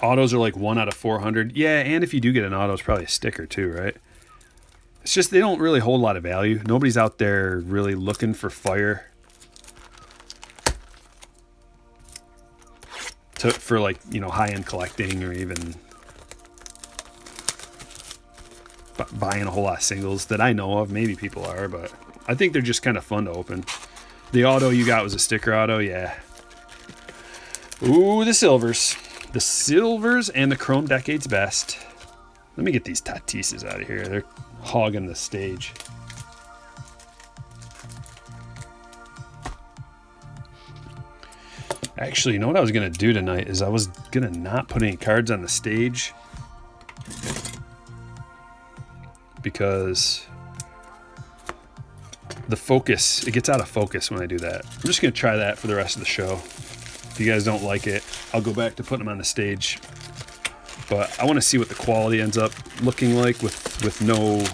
Autos are like 1 out of 400. Yeah, and if you do get an auto, it's probably a sticker too, right? It's just they don't really hold a lot of value. Nobody's out there really looking for fire. For like, you know, high-end collecting or even buying a whole lot of singles that I know of. Maybe people are, but I think they're just kind of fun to open. The auto you got was a sticker auto, yeah. Ooh, the silvers. The silvers and the chrome decade's best. Let me get these Tatises out of here. They're hogging the stage. Actually, you know what I was going to do tonight is I was going to not put any cards on the stage because the focus, it gets out of focus when I do that. I'm just going to try that for the rest of the show. If you guys don't like it, I'll go back to putting them on the stage. But I want to see what the quality ends up looking like with no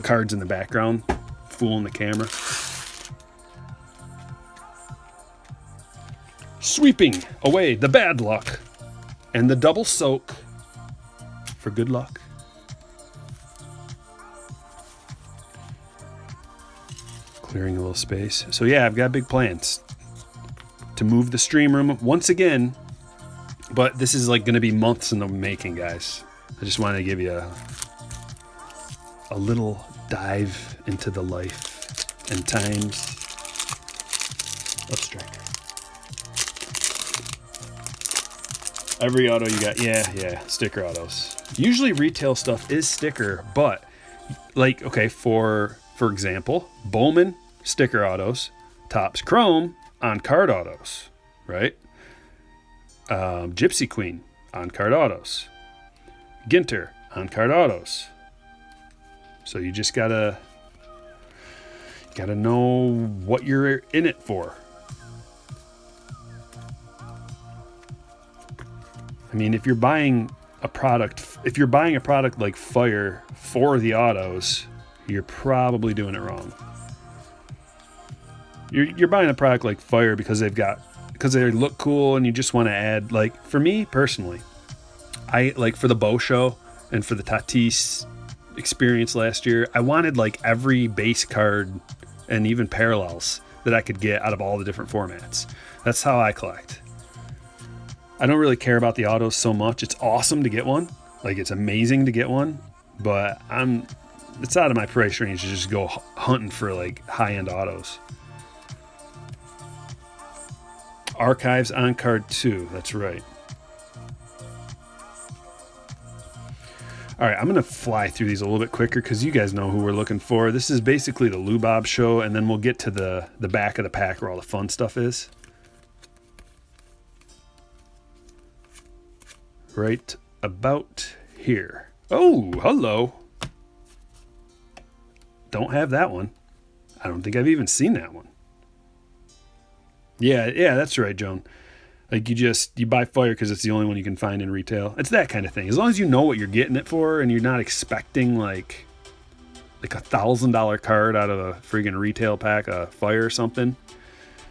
cards in the background fooling the camera. Sweeping away the bad luck and the double soak for good luck. Clearing a little space. So yeah, I've got big plans to move the stream room once again, but this is like going to be months in the making, guys. I just wanted to give you a little dive into the life and times of Stryker. Every auto you got, yeah, sticker autos. Usually retail stuff is sticker, but like, okay, for example, Bowman sticker autos, Topps Chrome on card autos, right? Gypsy Queen on card autos, Ginter on card autos. So you just gotta know what you're in it for. I mean, if you're buying a product like Fire for the autos, you're probably doing it wrong. You're buying a product like Fire because they look cool and you just want to add, like, for me personally, I like for the Bow Show and for the Tatis experience last year, I wanted like every base card and even parallels that I could get out of all the different formats. That's how I collect. I don't really care about the autos so much. It's awesome to get one. Like, it's amazing to get one, but it's out of my price range to just go hunting for like high-end autos. Archives on card 2. That's right. All right, I'm going to fly through these a little bit quicker because you guys know who we're looking for. This is basically the Lou Bob show, and then we'll get to the back of the pack where all the fun stuff is. Right about here. Oh, hello. Don't have that one. I don't think I've even seen that one. Yeah, that's right, Joan. Like, you buy Fire because it's the only one you can find in retail. It's that kind of thing. As long as you know what you're getting it for and you're not expecting like $1,000 card out of a friggin' retail pack of Fire or something,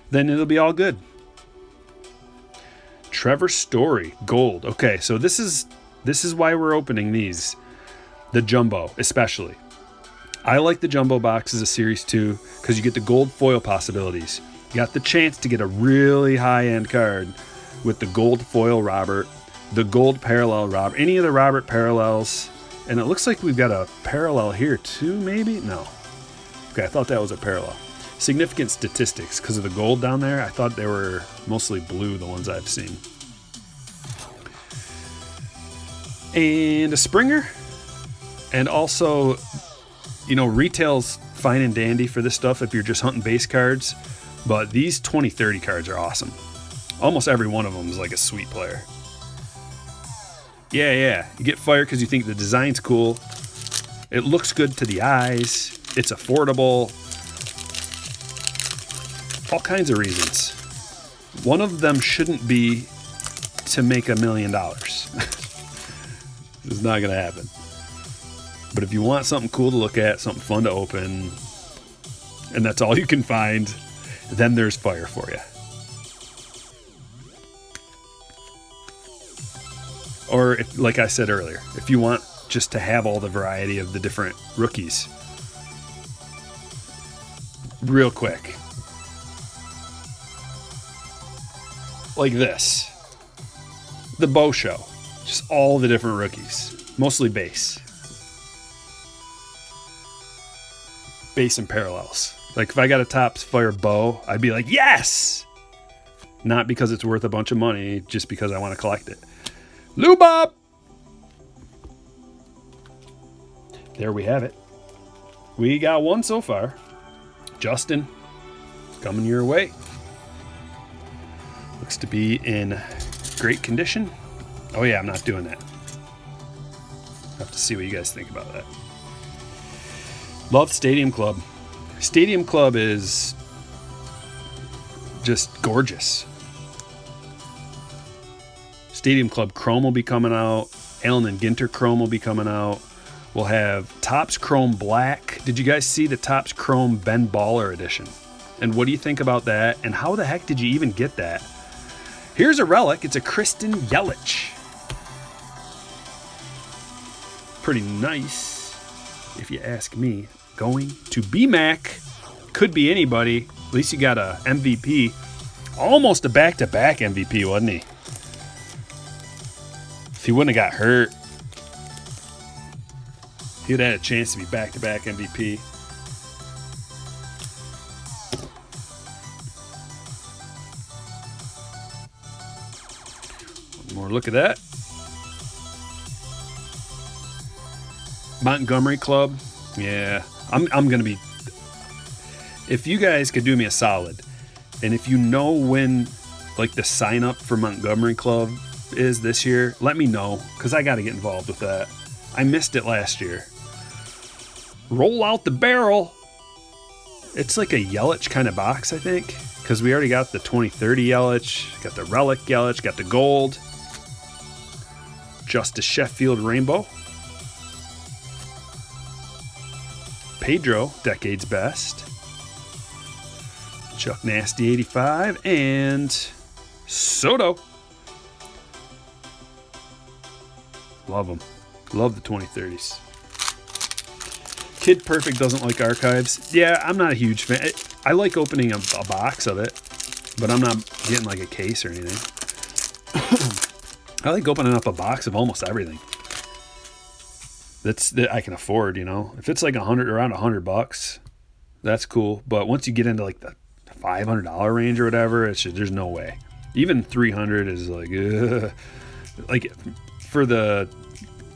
then it'll be all good. Trevor Story, gold. Okay, so this is why we're opening these. The jumbo, especially. I like the jumbo boxes of Series 2 because you get the gold foil possibilities. You got the chance to get a really high-end card with the gold foil Robert, the gold parallel Robert, any of the Robert parallels. And it looks like we've got a parallel here too, maybe? No. Okay, I thought that was a parallel. Significant statistics because of the gold down there. I thought they were mostly blue, the ones I've seen. And a Springer. And also, retail's fine and dandy for this stuff if you're just hunting base cards. But these 2030 cards are awesome. Almost every one of them is like a sweet player. Yeah. You get Fire because you think the design's cool. It looks good to the eyes. It's affordable. All kinds of reasons. One of them shouldn't be to make $1 million. It's not going to happen. But if you want something cool to look at, something fun to open, and that's all you can find, then there's Fire for you. Or, like I said earlier, if you want just to have all the variety of the different rookies. Real quick. Like this. The Bow Show. Just all the different rookies. Mostly base. Base and parallels. Like, if I got a Topps Fire Bow, I'd be like, yes! Not because it's worth a bunch of money, just because I want to collect it. Lou Bob! There we have it. We got one so far. Justin, coming your way. Looks to be in great condition. Oh yeah, I'm not doing that. Have to see what you guys think about that. Love Stadium Club. Stadium Club is just gorgeous. Stadium Club Chrome will be coming out. Allen and Ginter Chrome will be coming out. We'll have Topps Chrome Black. Did you guys see the Topps Chrome Ben Baller edition? And what do you think about that? And how the heck did you even get that? Here's a relic. It's a Kristen Yelich. Pretty nice, if you ask me. Going to BMAC could be anybody. At least you got a MVP. Almost a back-to-back MVP, wasn't he? If he wouldn't have got hurt, he would have had a chance to be back-to-back MVP. One more look at that. Montgomery Club. Yeah, I'm going to be... If you guys could do me a solid, and if you know when like the sign up for Montgomery Club is this year, let me know, because I got to get involved with that. I missed it last year. Roll out the barrel. It's like a Yelich kind of box, I think, because we already got the 2030 Yelich, got the Relic Yelich, got the gold. Justice Sheffield Rainbow. Pedro, Decade's Best. Chuck Nasty 85, and Soto. Love them. Love the 2030s. Kid Perfect doesn't like archives. Yeah, I'm not a huge fan. I like opening a box of it, but I'm not getting like a case or anything. I like opening up a box of almost everything that I can afford, you know. If it's like around $100, that's cool. But once you get into like the $500 range or whatever, there's no way. Even 300 is like, ugh. Like for the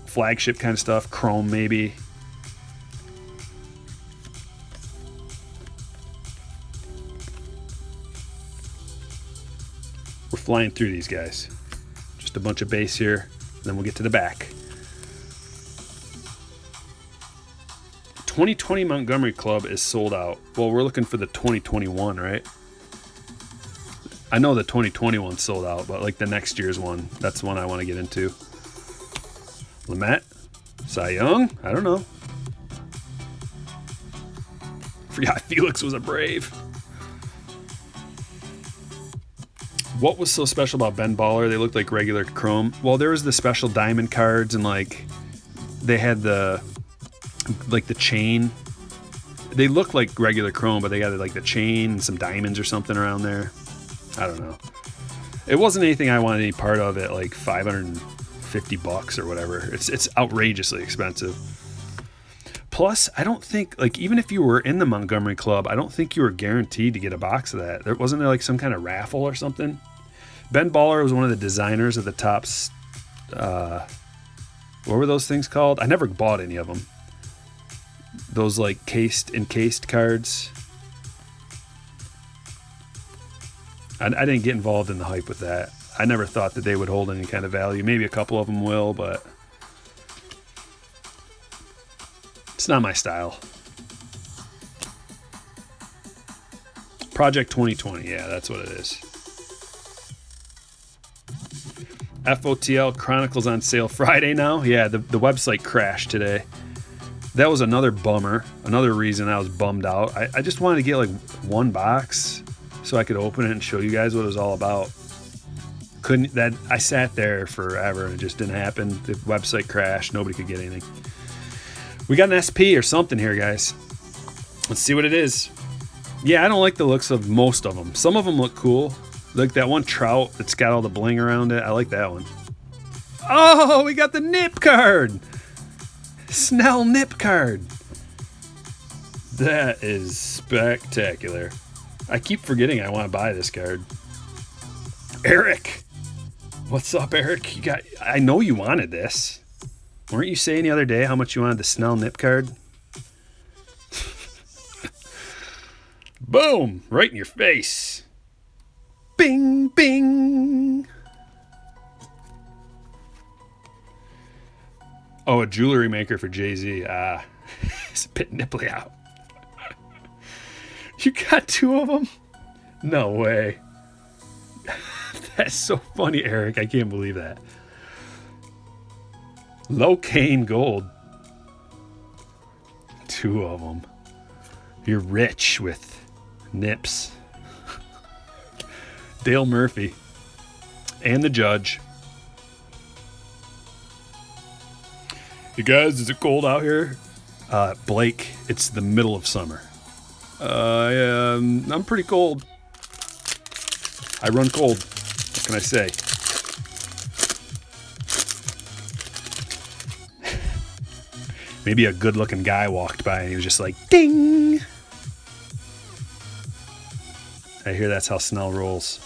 flagship kind of stuff, Chrome maybe. We're flying through these guys. Just a bunch of base here, then we'll get to the back. 2020 Montgomery Club is sold out. Well, we're looking for the 2021, right? I know the 2021 sold out, but like the next year's one, that's the one I want to get into. Lamet, Cy Young, I don't know. Forgot Felix was a Brave. What was so special about Ben Baller? They looked like regular Chrome. Well, there was the special diamond cards, and like they had the chain. They look like regular Chrome, but they got like the chain and some diamonds or something around there. I don't know. It wasn't anything I wanted any part of at like $550 or whatever. It's outrageously expensive. Plus, I don't think, like, even if you were in the Montgomery Club, I don't think you were guaranteed to get a box of that. Wasn't there like some kind of raffle or something? Ben Baller was one of the designers of the Topps. What were those things called? I never bought any of them. Those like encased cards. I didn't get involved in the hype with that. I never thought that they would hold any kind of value. Maybe a couple of them will, but it's not my style. Project 2020, yeah, that's what it is. FOTL Chronicles on sale Friday now. Yeah, the website crashed today. That was another bummer. Another reason I was bummed out. I just wanted to get like one box so I could open it and show you guys what it was all about. I sat there forever and it just didn't happen. The website crashed. Nobody could get anything. We got an SP or something here, guys. Let's see what it is. Yeah, I don't like the looks of most of them. Some of them look cool. Like that one Trout that's got all the bling around it. I like that one. Oh, we got the nip card. Snell nip card. That is spectacular. I keep forgetting I want to buy this card. Eric. What's up, Eric? I know you wanted this. Weren't you saying the other day how much you wanted the Snell nip card? Boom! Right in your face. Bing, bing. Oh, a jewelry maker for Jay-Z. It's a bit nipply out. You got two of them? No way. That's so funny, Eric. I can't believe that. Locaine gold. Two of them. You're rich with nips. Dale Murphy. And the judge. You guys, is it cold out here? Blake, it's the middle of summer. I'm pretty cold. I run cold. What can I say? Maybe a good-looking guy walked by and he was just like, ding! I hear that's how Snell rolls.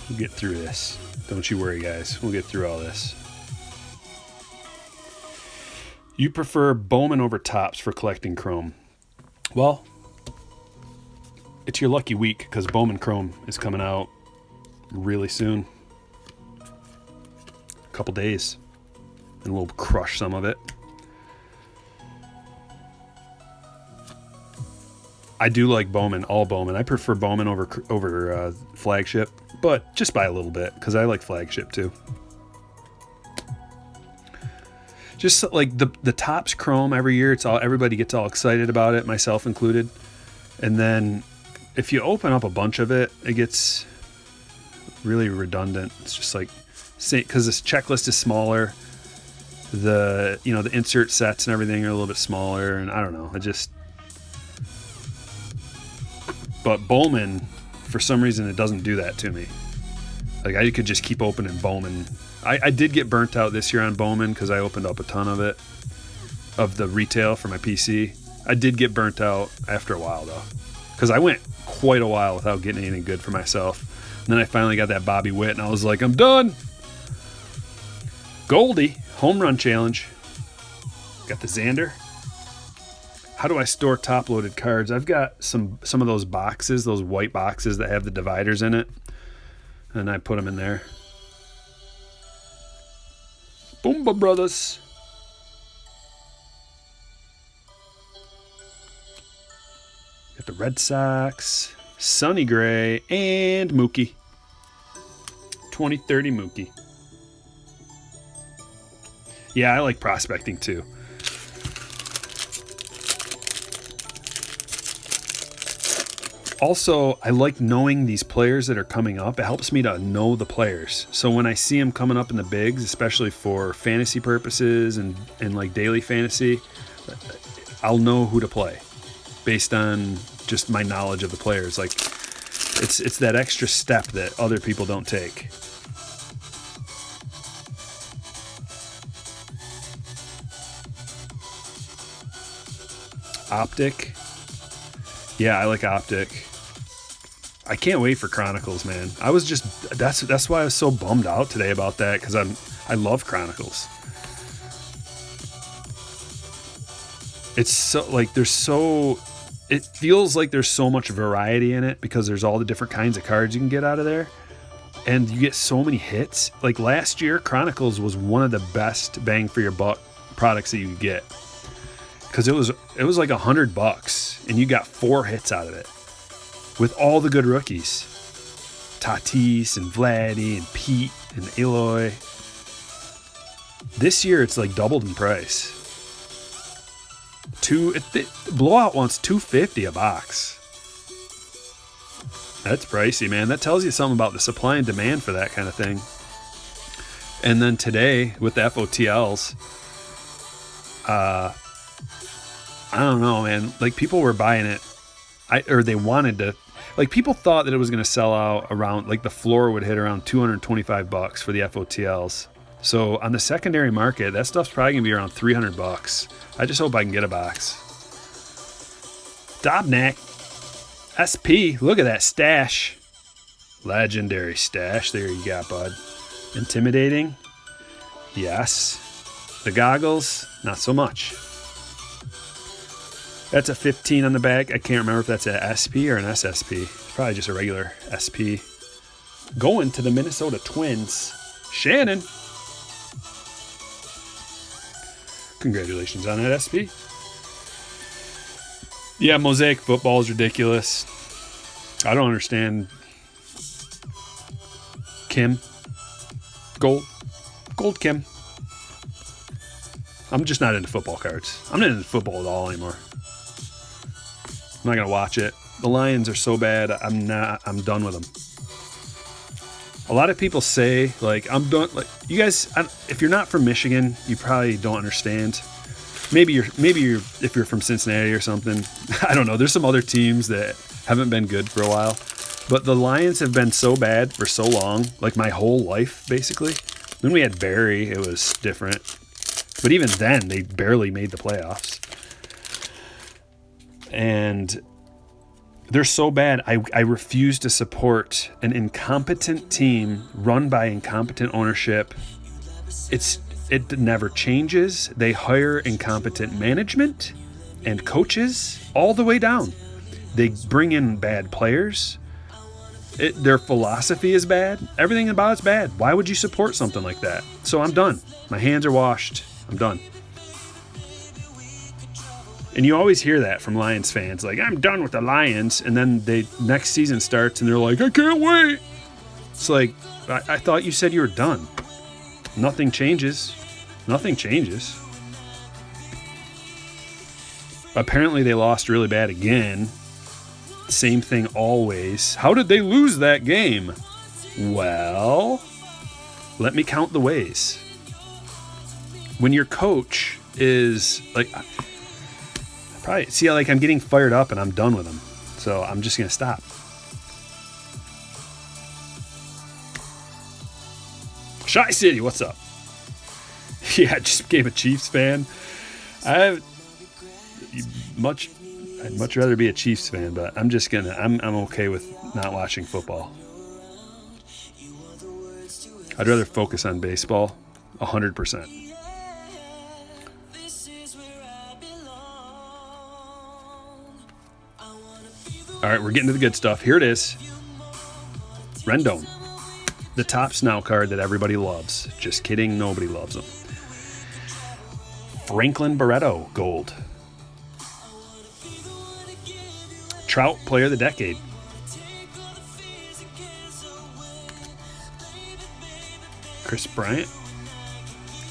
We'll get through this. Don't you worry, guys. We'll get through all this. You prefer Bowman over Topps for collecting Chrome. Well, it's your lucky week because Bowman Chrome is coming out really soon. A couple days. And we'll crush some of it. I do like Bowman, all Bowman. I prefer Bowman over Flagship, but just by a little bit because I like Flagship too. Just like the Topps Chrome every year, everybody gets all excited about it, myself included. And then if you open up a bunch of it, it gets really redundant. It's just like, because this checklist is smaller. The insert sets and everything are a little bit smaller, and I don't know. But Bowman, for some reason, it doesn't do that to me. Like I could just keep opening Bowman. I did get burnt out this year on Bowman because I opened up a ton of the retail for my PC. I did get burnt out after a while though, because I went quite a while without getting anything good for myself. And then I finally got that Bobby Witt, and I was like, I'm done. Goldie. Home run challenge. Got the Xander. How do I store top-loaded cards? I've got some of those boxes, those white boxes that have the dividers in it, and I put them in there. Boomba Brothers. Got the Red Sox, Sonny Gray, and Mookie. 2030 Mookie. Yeah, I like prospecting too. Also, I like knowing these players that are coming up. It helps me to know the players. So when I see them coming up in the bigs, especially for fantasy purposes and like daily fantasy, I'll know who to play based on just my knowledge of the players. Like it's that extra step that other people don't take. Optic. Yeah, I like Optic. I can't wait for Chronicles, man. That's why I was so bummed out today about that, because I love Chronicles. It's so like it feels like there's so much variety in it because there's all the different kinds of cards you can get out of there, and you get so many hits. Like last year, Chronicles was one of the best bang for your buck products that you could get. Because it was like $100 and you got 4 hits out of it with all the good rookies. Tatis and Vladdy and Pete and Eloy. This year it's like doubled in price. Blowout wants $250 a box. That's pricey, man. That tells you something about the supply and demand for that kind of thing. And then today with the FOTLs, I don't know, man. Like people were buying it, they wanted to. Like people thought that it was going to sell out around, like the floor would hit around $225 for the FOTLs. So on the secondary market, that stuff's probably going to be around $300. I just hope I can get a box. Dobnak, SP. Look at that stash. Legendary stash. There you got, bud. Intimidating. Yes. The goggles, not so much. That's a 15 on the back. I can't remember if that's an SP or an SSP. It's probably just a regular SP. Going to the Minnesota Twins. Shannon. Congratulations on that SP. Yeah, Mosaic football is ridiculous. I don't understand. Kim. Gold Kim. I'm just not into football cards. I'm not into football at all anymore. I'm not going to watch it. The Lions are so bad, I'm done with them. A lot of people say, like, I'm done. Like, you guys, if you're not from Michigan, you probably don't understand. Maybe you're if you're from Cincinnati or something. I don't know. There's some other teams that haven't been good for a while, but the Lions have been so bad for so long, like my whole life, basically. When we had Barry, it was different. But even then, they barely made the playoffs. And they're so bad, I refuse to support an incompetent team run by incompetent ownership. It never changes. They hire incompetent management and coaches all the way down. They bring in bad players. Their philosophy is bad. Everything about it's bad. Why would you support something like that? So I'm done. My hands are washed. I'm done. And you always hear that from Lions fans, like, I'm done with the Lions. And then next season starts and they're like, I can't wait. It's like, I thought you said you were done. Nothing changes. Nothing changes. Apparently they lost really bad again. Same thing always. How did they lose that game? Well, let me count the ways. When your coach is like, probably see, like, I'm getting fired up and I'm done with them. So I'm just going to stop. Shy City, what's up? Yeah, I just became a Chiefs fan. I'd much rather be a Chiefs fan, but I'm okay with not watching football. I'd rather focus on baseball 100%. All right, we're getting to the good stuff. Here it is. Rendon. The top snout card that everybody loves. Just kidding, nobody loves them. Franklin Barreto, gold. Trout, player of the decade. Chris Bryant.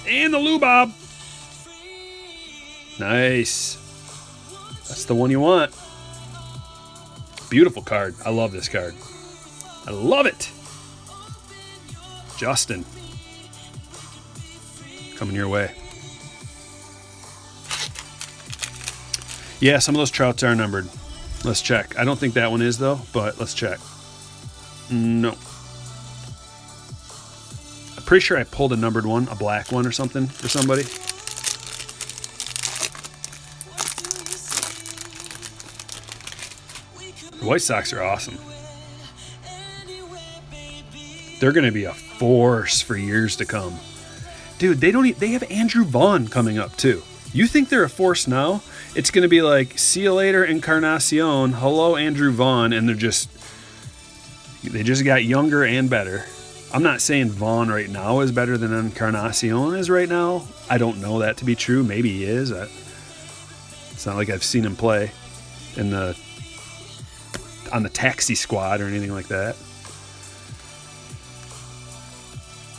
And the Lou Bob. Nice. That's the one you want. Beautiful card. I love this card. I love it. Justin. Coming your way. Yeah, some of those Trouts are numbered. Let's check. I don't think that one is, though, but let's check. No. I'm pretty sure I pulled a numbered one, a black one or something for somebody. The White Sox are awesome. They're going to be a force for years to come. Dude, they have Andrew Vaughn coming up, too. You think they're a force now? It's going to be like, see you later, Encarnacion. Hello, Andrew Vaughn. And they just got younger and better. I'm not saying Vaughn right now is better than Encarnacion is right now. I don't know that to be true. Maybe he is. It's not like I've seen him play on the taxi squad or anything like that.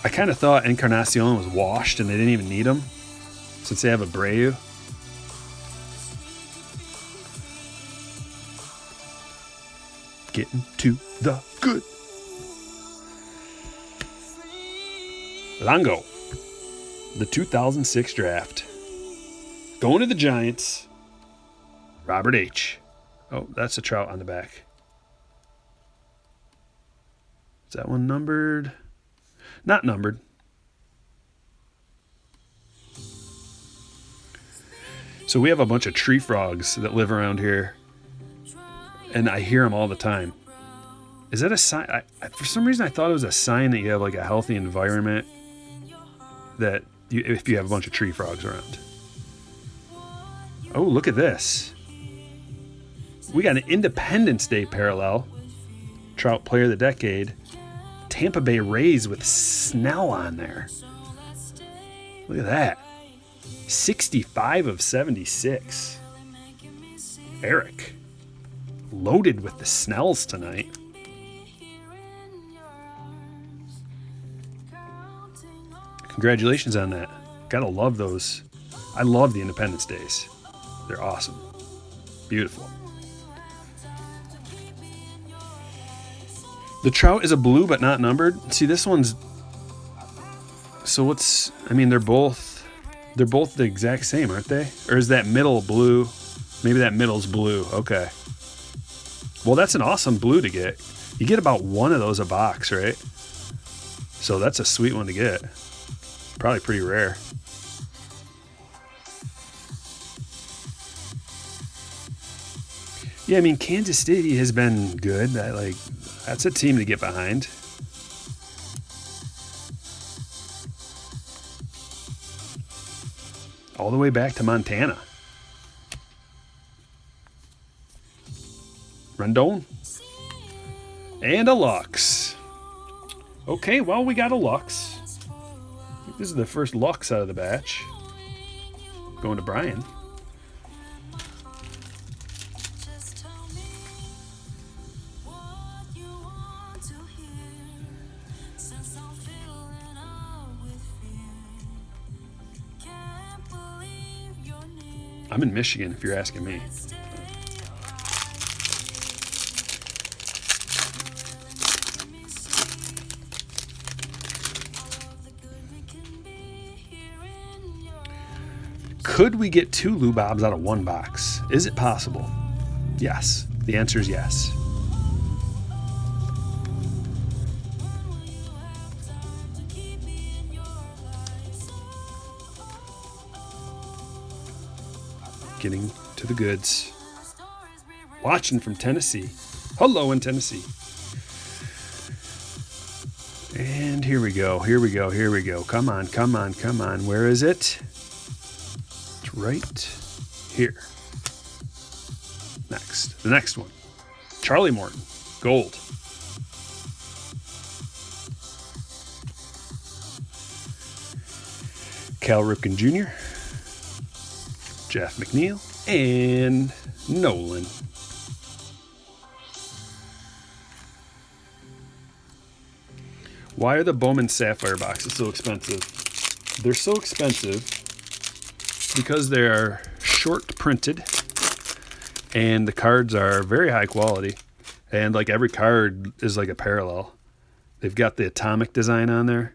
I kind of thought Encarnacion was washed and they didn't even need him since they have Abreu. Getting to the good. Longo, the 2006 draft. Going to the Giants. Robert H. Oh, that's a Trout on the back. Is that one numbered? Not numbered. So we have a bunch of tree frogs that live around here, and I hear them all the time. Is that a sign? For some reason, I thought it was a sign that you have like a healthy environment. That if you have a bunch of tree frogs around. Oh, look at this. We got an Independence Day parallel. Trout player of the decade. Tampa Bay Rays with Snell on there. Look at that. 65 of 76. Eric. Loaded with the Snells tonight. Congratulations on that. Gotta love those. I love the Independence Days. They're awesome. Beautiful. The Trout is a blue but not numbered. See, this one's... So what's... I mean, they're both the exact same, aren't they? Or is that middle blue? Maybe that middle's blue. Okay. Well, that's an awesome blue to get. You get about one of those a box, right? So that's a sweet one to get. Probably pretty rare. Yeah, I mean, Kansas City has been good. That's a team to get behind. All the way back to Montana. Rendon. And a Lux. Okay, well, we got a Lux. I think this is the first Lux out of the batch. Going to Brian. I'm in Michigan, if you're asking me. Could we get 2 Lou Bobs out of 1 box? Is it possible? Yes. The answer is yes. Getting to the goods. Watching from Tennessee. Hello in Tennessee. And here we go. Come on. Where is it? It's right here. The next one. Charlie Morton. Gold. Cal Ripken Jr. Jeff McNeil, and Nolan. Why are the Bowman Sapphire boxes so expensive? They're so expensive because they are short printed and the cards are very high quality. And like every card is like a parallel. They've got the atomic design on there.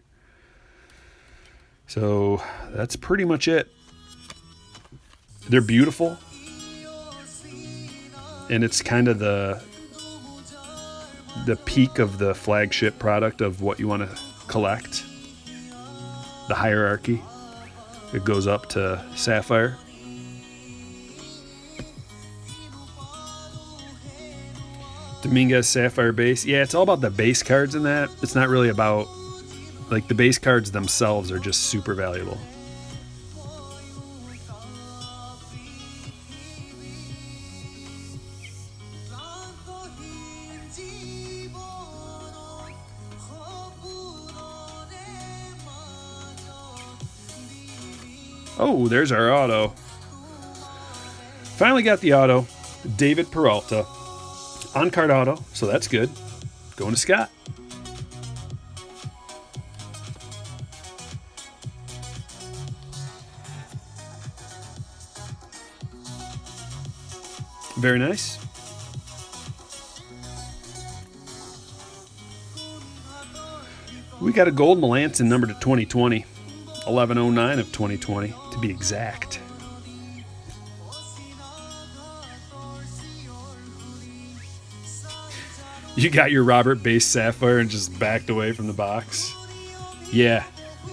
So that's pretty much it. They're beautiful, and it's kind of the peak of the flagship product of what you want to collect. The hierarchy. It goes up to Sapphire. Dominguez Sapphire base. Yeah, it's all about the base cards in that. It's not really about, like, the base cards themselves are just super valuable. Oh, there's our auto. Finally got the auto. David Peralta. On-card auto, so that's good. Going to Scott. Very nice. We got a gold Melanson number to 2020. 1109 of 2020 to be exact. You got your Robert base Sapphire and just backed away from the box. Yeah.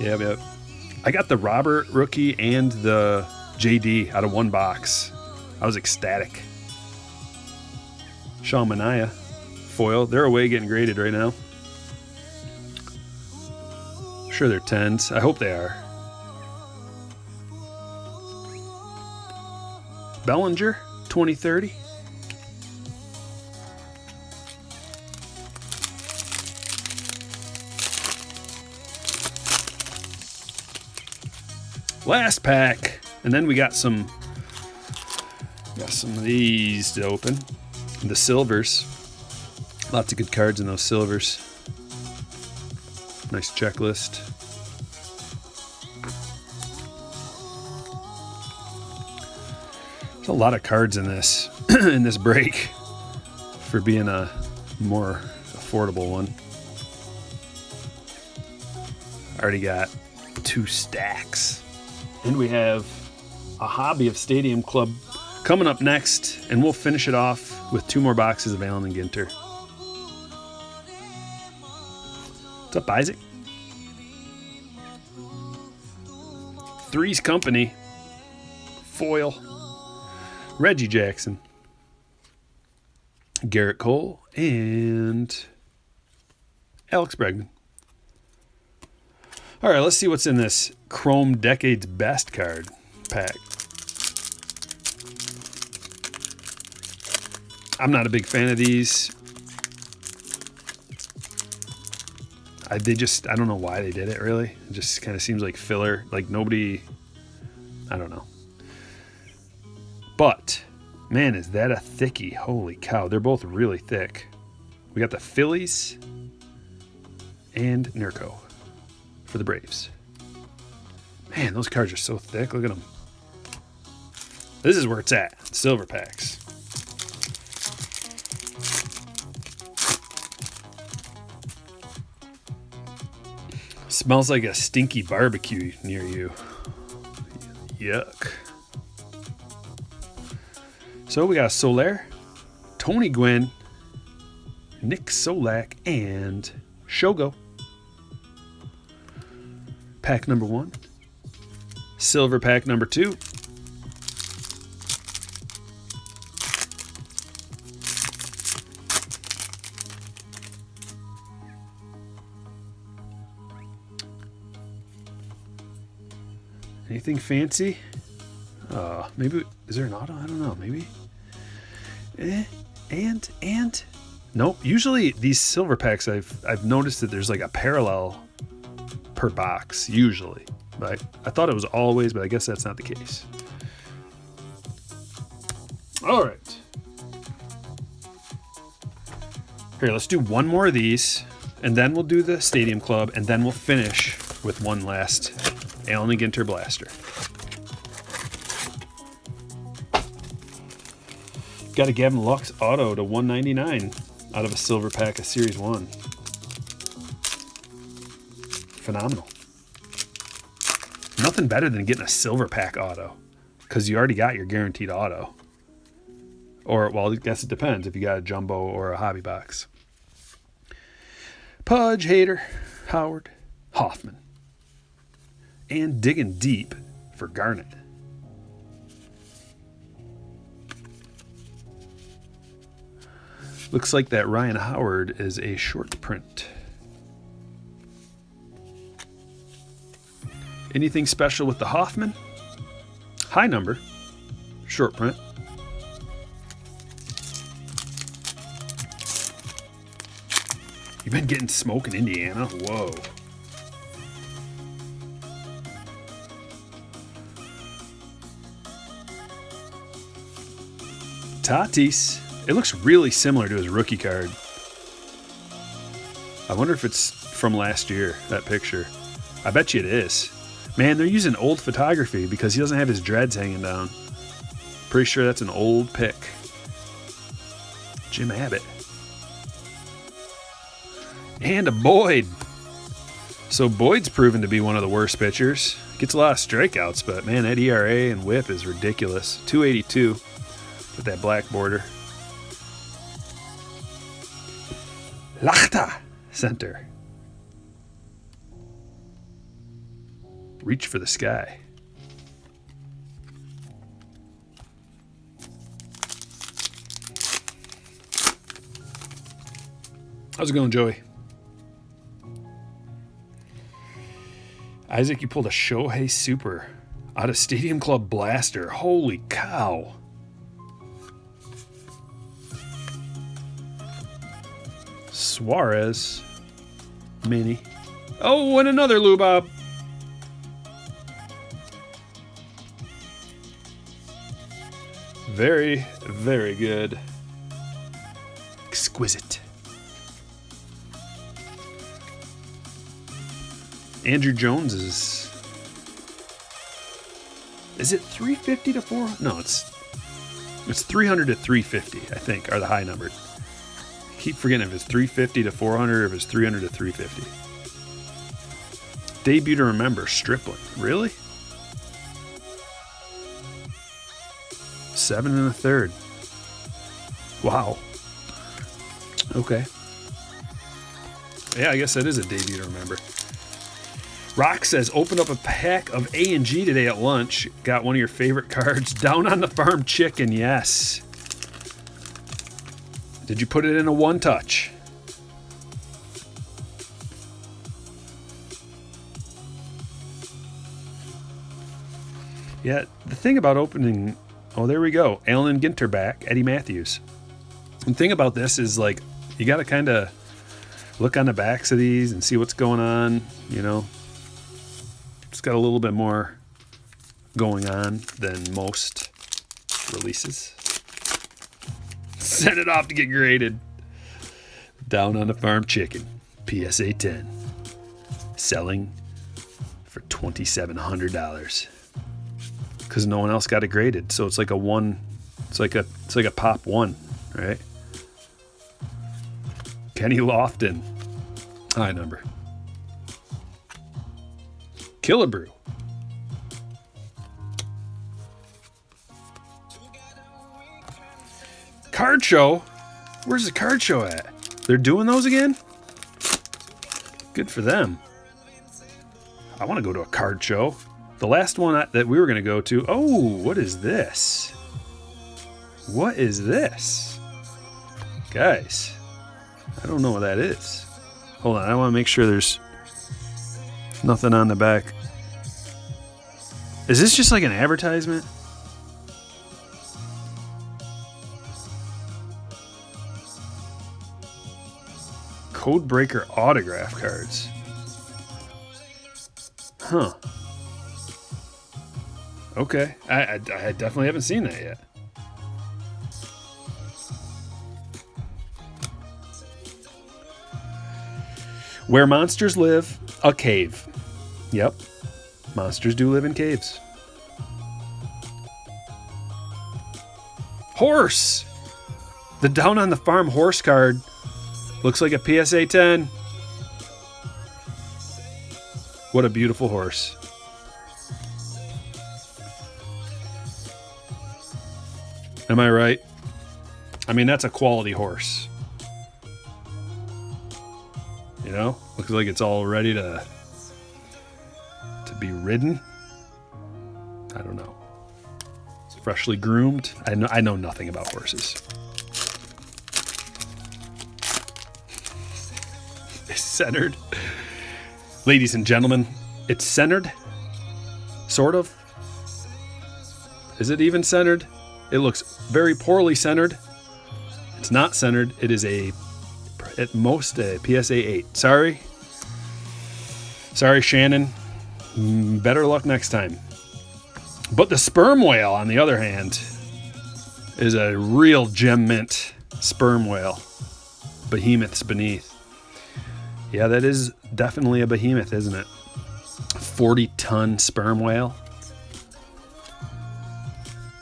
I got the Robert rookie and the JD out of 1 box. I was ecstatic. Sean Manaea foil. They're away getting graded right now. Sure they're 10s. I hope they are. Bellinger, 2030. Last pack. And then we got some of these to open. The silvers. Lots of good cards in those silvers. Nice checklist. There's a lot of cards in this in this break for being a affordable one. Already got 2 stacks. And we have a hobby of Stadium Club coming up next, and we'll finish it off with 2 more boxes of Allen and Ginter. What's up, Isaac? Three's Company. Foil. Reggie Jackson. Garrett Cole. And Alex Bregman. All right, let's see what's in this Chrome Decades Best card pack. I'm not a big fan of these. I don't know why they did it, really. It just kind of seems like filler. Like nobody, I don't know. But, man, is that a thickie. Holy cow. They're both really thick. We got the Phillies and Nurko for the Braves. Man, those cards are so thick. Look at them. This is where it's at. Silver packs. Smells like a stinky barbecue near you. Yuck. So we got Soler, Tony Gwynn, Nick Solak, and Shogo. Pack number 1. Silver pack number 2. Anything fancy? Maybe, is there an auto? I don't know, maybe. And nope. Usually these silver packs, I've noticed that there's like a parallel per box, usually. But I thought it was always, but I guess that's not the case. All right. Here, let's do one more of these, and then we'll do the Stadium Club, and then we'll finish with one last Allen and Ginter blaster. Got a Gavin Lux auto to 199 out of a silver pack of Series 1. Phenomenal. Nothing better than getting a silver pack auto, because you already got your guaranteed auto. Or, well, I guess it depends if you got a jumbo or a hobby box. Pudge, Hader, Howard, Hoffman. And digging deep for Garnett. Looks like that Ryan Howard is a short print. Anything special with the Hoffman? High number, short print. You've been getting smoke in Indiana? Whoa. Tatis. It looks really similar to his rookie card. I wonder if it's from last year, that picture. I bet you it is. Man, they're using old photography because he doesn't have his dreads hanging down. Pretty sure that's an old pic. Jim Abbott. And a Boyd. So Boyd's proven to be one of the worst pitchers. Gets a lot of strikeouts, but man, that ERA and whip is ridiculous. 282 with that black border. Lachta, center. Reach for the sky. How's it going, Joey? Isaac, you pulled a Shohei Super out of Stadium Club Blaster. Holy cow. Suarez. Mini. Oh, and another Lubob. Very, very good. Exquisite. Andrew Jones is it 350 to 400? No, it's 300 to 350, I think, are the high numbered. keep forgetting if it's 350 to 400 or if it's 300 to 350. Debut to remember, Stripling. Really? 7 1/3. Wow. Okay. Yeah, I guess that is a debut to remember. Rock says, opened up a pack of A&G today at lunch. Got one of your favorite cards. Down on the Farm Chicken, yes. Did you put it in a one touch? Yeah, the thing about opening... Oh, there we go. Allen and Ginter back. Eddie Matthews. The thing about this is, like, you got to kind of look on the backs of these and see what's going on, you know. It's got a little bit more going on than most releases. Send it off to get graded. Down on the Farm Chicken. PSA 10. Selling for $2,700. Because no one else got it graded. So it's like a one. It's like a pop one, right? Kenny Lofton. High number. Killebrew. Card show? Where's the card show at? They're doing those again? Good for them. I want to go to a card show. The last one that we were going to go to... Oh, what is this? What is this? Guys, I don't know what that is. Hold on, I want to make sure there's nothing on the back. Is this just like an advertisement? Codebreaker autograph cards. Huh. Okay. I definitely haven't seen that yet. Where monsters live, a cave. Yep. Monsters do live in caves. Horse! The Down on the Farm horse card looks like a PSA 10. What a beautiful horse. Am I right? I mean, that's a quality horse. You know? Looks like it's all ready to be ridden. I don't know. Freshly groomed. I know nothing about horses. It's centered. Ladies and gentlemen, it's centered. Sort of. Is it even centered? It looks very poorly centered. It's not centered. It is at most a PSA 8. Sorry, Shannon. Better luck next time. But the sperm whale, on the other hand, is a real gem mint sperm whale. Behemoths beneath. Yeah, that is definitely a behemoth, isn't it? 40-ton sperm whale.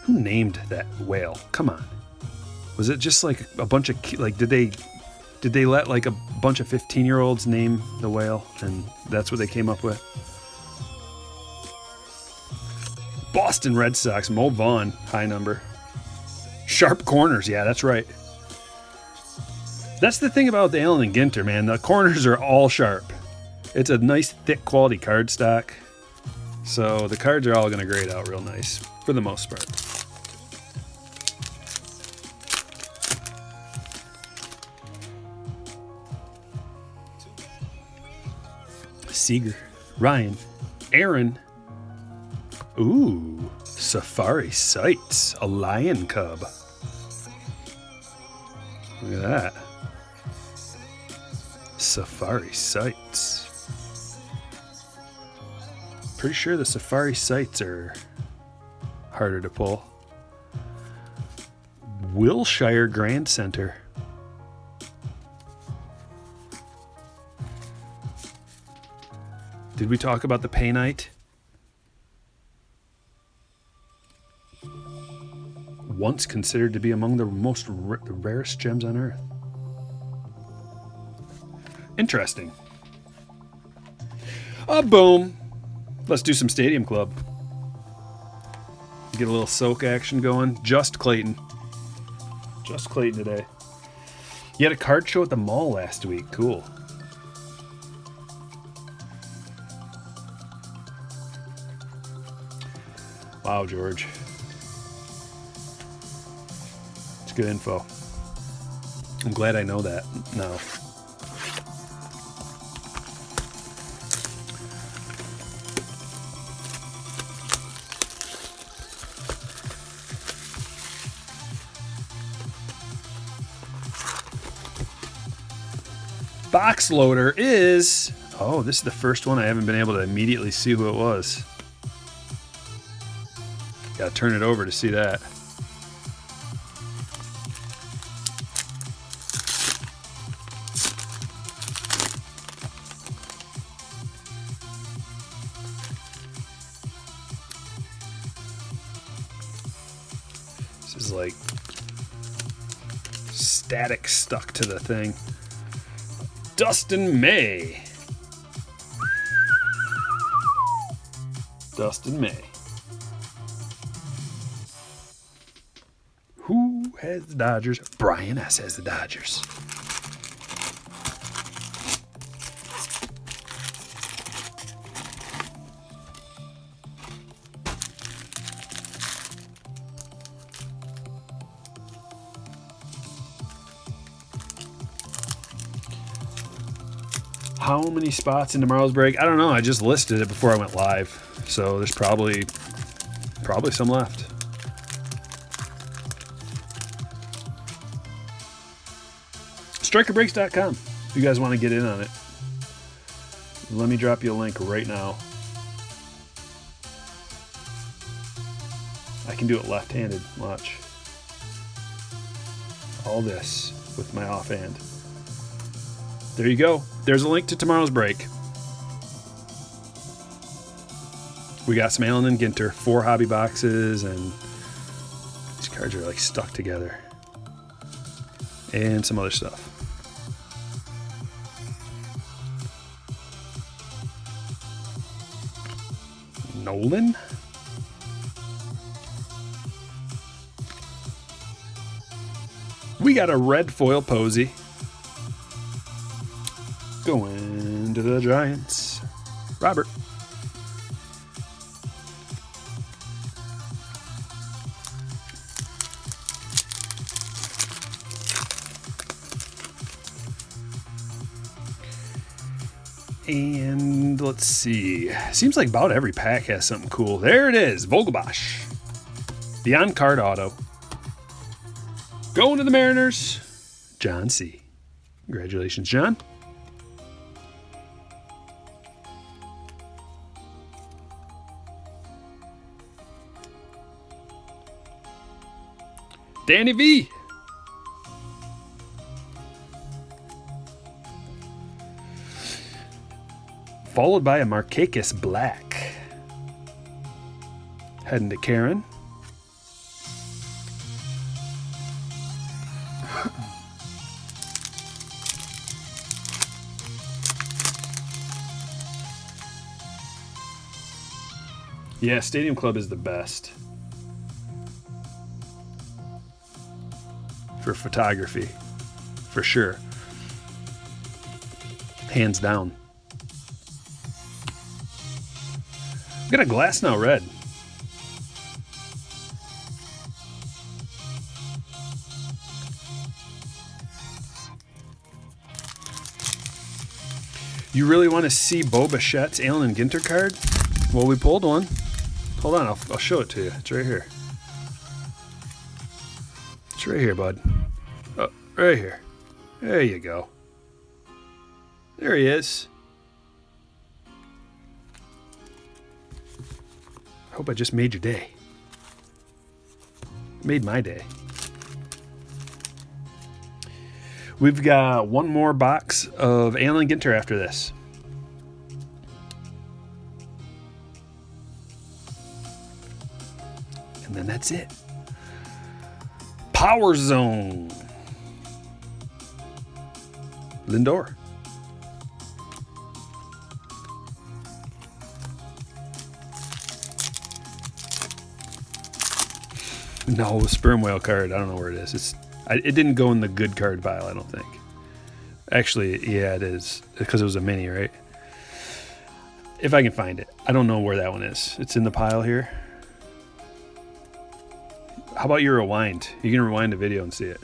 Who named that whale? Come on. Was it just like a bunch of did they let like a bunch of 15-year-olds name the whale and that's what they came up with? Boston Red Sox, Mo Vaughn, high number. Sharp corners, yeah, that's right. That's the thing about the Allen and Ginter, man. The corners are all sharp. It's a nice, thick quality card stock. So the cards are all going to grade out real nice for the most part. Seeger, Ryan, Aaron. Ooh, Safari Sights, a lion cub. Look at that. Safari Sights. Pretty sure the Safari Sights are harder to pull. Wilshire Grand Center. Did we talk about the Paynite? Once considered to be among the most rarest gems on Earth. Interesting. Boom. Let's do some Stadium Club. Get a little soak action going. Just Clayton. Just Clayton today. You had a card show at the mall last week. Cool. Wow, George. It's good info. I'm glad I know that now. Box loader is... Oh, this is the first one I haven't been able to immediately see who it was. Gotta turn it over to see that. This is like static stuck to the thing. Dustin May. Dustin May. Who has the Dodgers? Brian S. has the Dodgers. How many spots in tomorrow's break? I don't know. I just listed it before I went live. So there's probably some left. StrykerBreaks.com if you guys want to get in on it. Let me drop you a link right now. I can do it left-handed. Watch. All this with my offhand. There you go. There's a link to tomorrow's break. We got some Allen and Ginter, 4 hobby boxes, and these cards are like stuck together. And some other stuff. Nolan? We got a red foil Posey. Going to the Giants. Robert. And let's see. Seems like about every pack has something cool. There it is. Vogelbosch. The on-card auto. Going to the Mariners. John C. Congratulations, John. Danny V. Followed by a Markakis Black. Heading to Karen. Yeah, Stadium Club is the best for photography, for sure. Hands down. Got a glass now red. You really want to see Bo Bichette's Allen and Ginter card? Well, we pulled one. Hold on, I'll show it to you. It's right here. It's right here, bud. Oh, right here. There you go. There he is. I hope I just made your day. Made my day. We've got one more box of Allen Ginter after this. And then that's it. Power Zone. Lindor. No, sperm whale card. I don't know where it is. It didn't go in the good card pile, I don't think. Actually, yeah, it is. Because it was a mini, right? If I can find it. I don't know where that one is. It's in the pile here. How about you rewind? You can rewind the video and see it.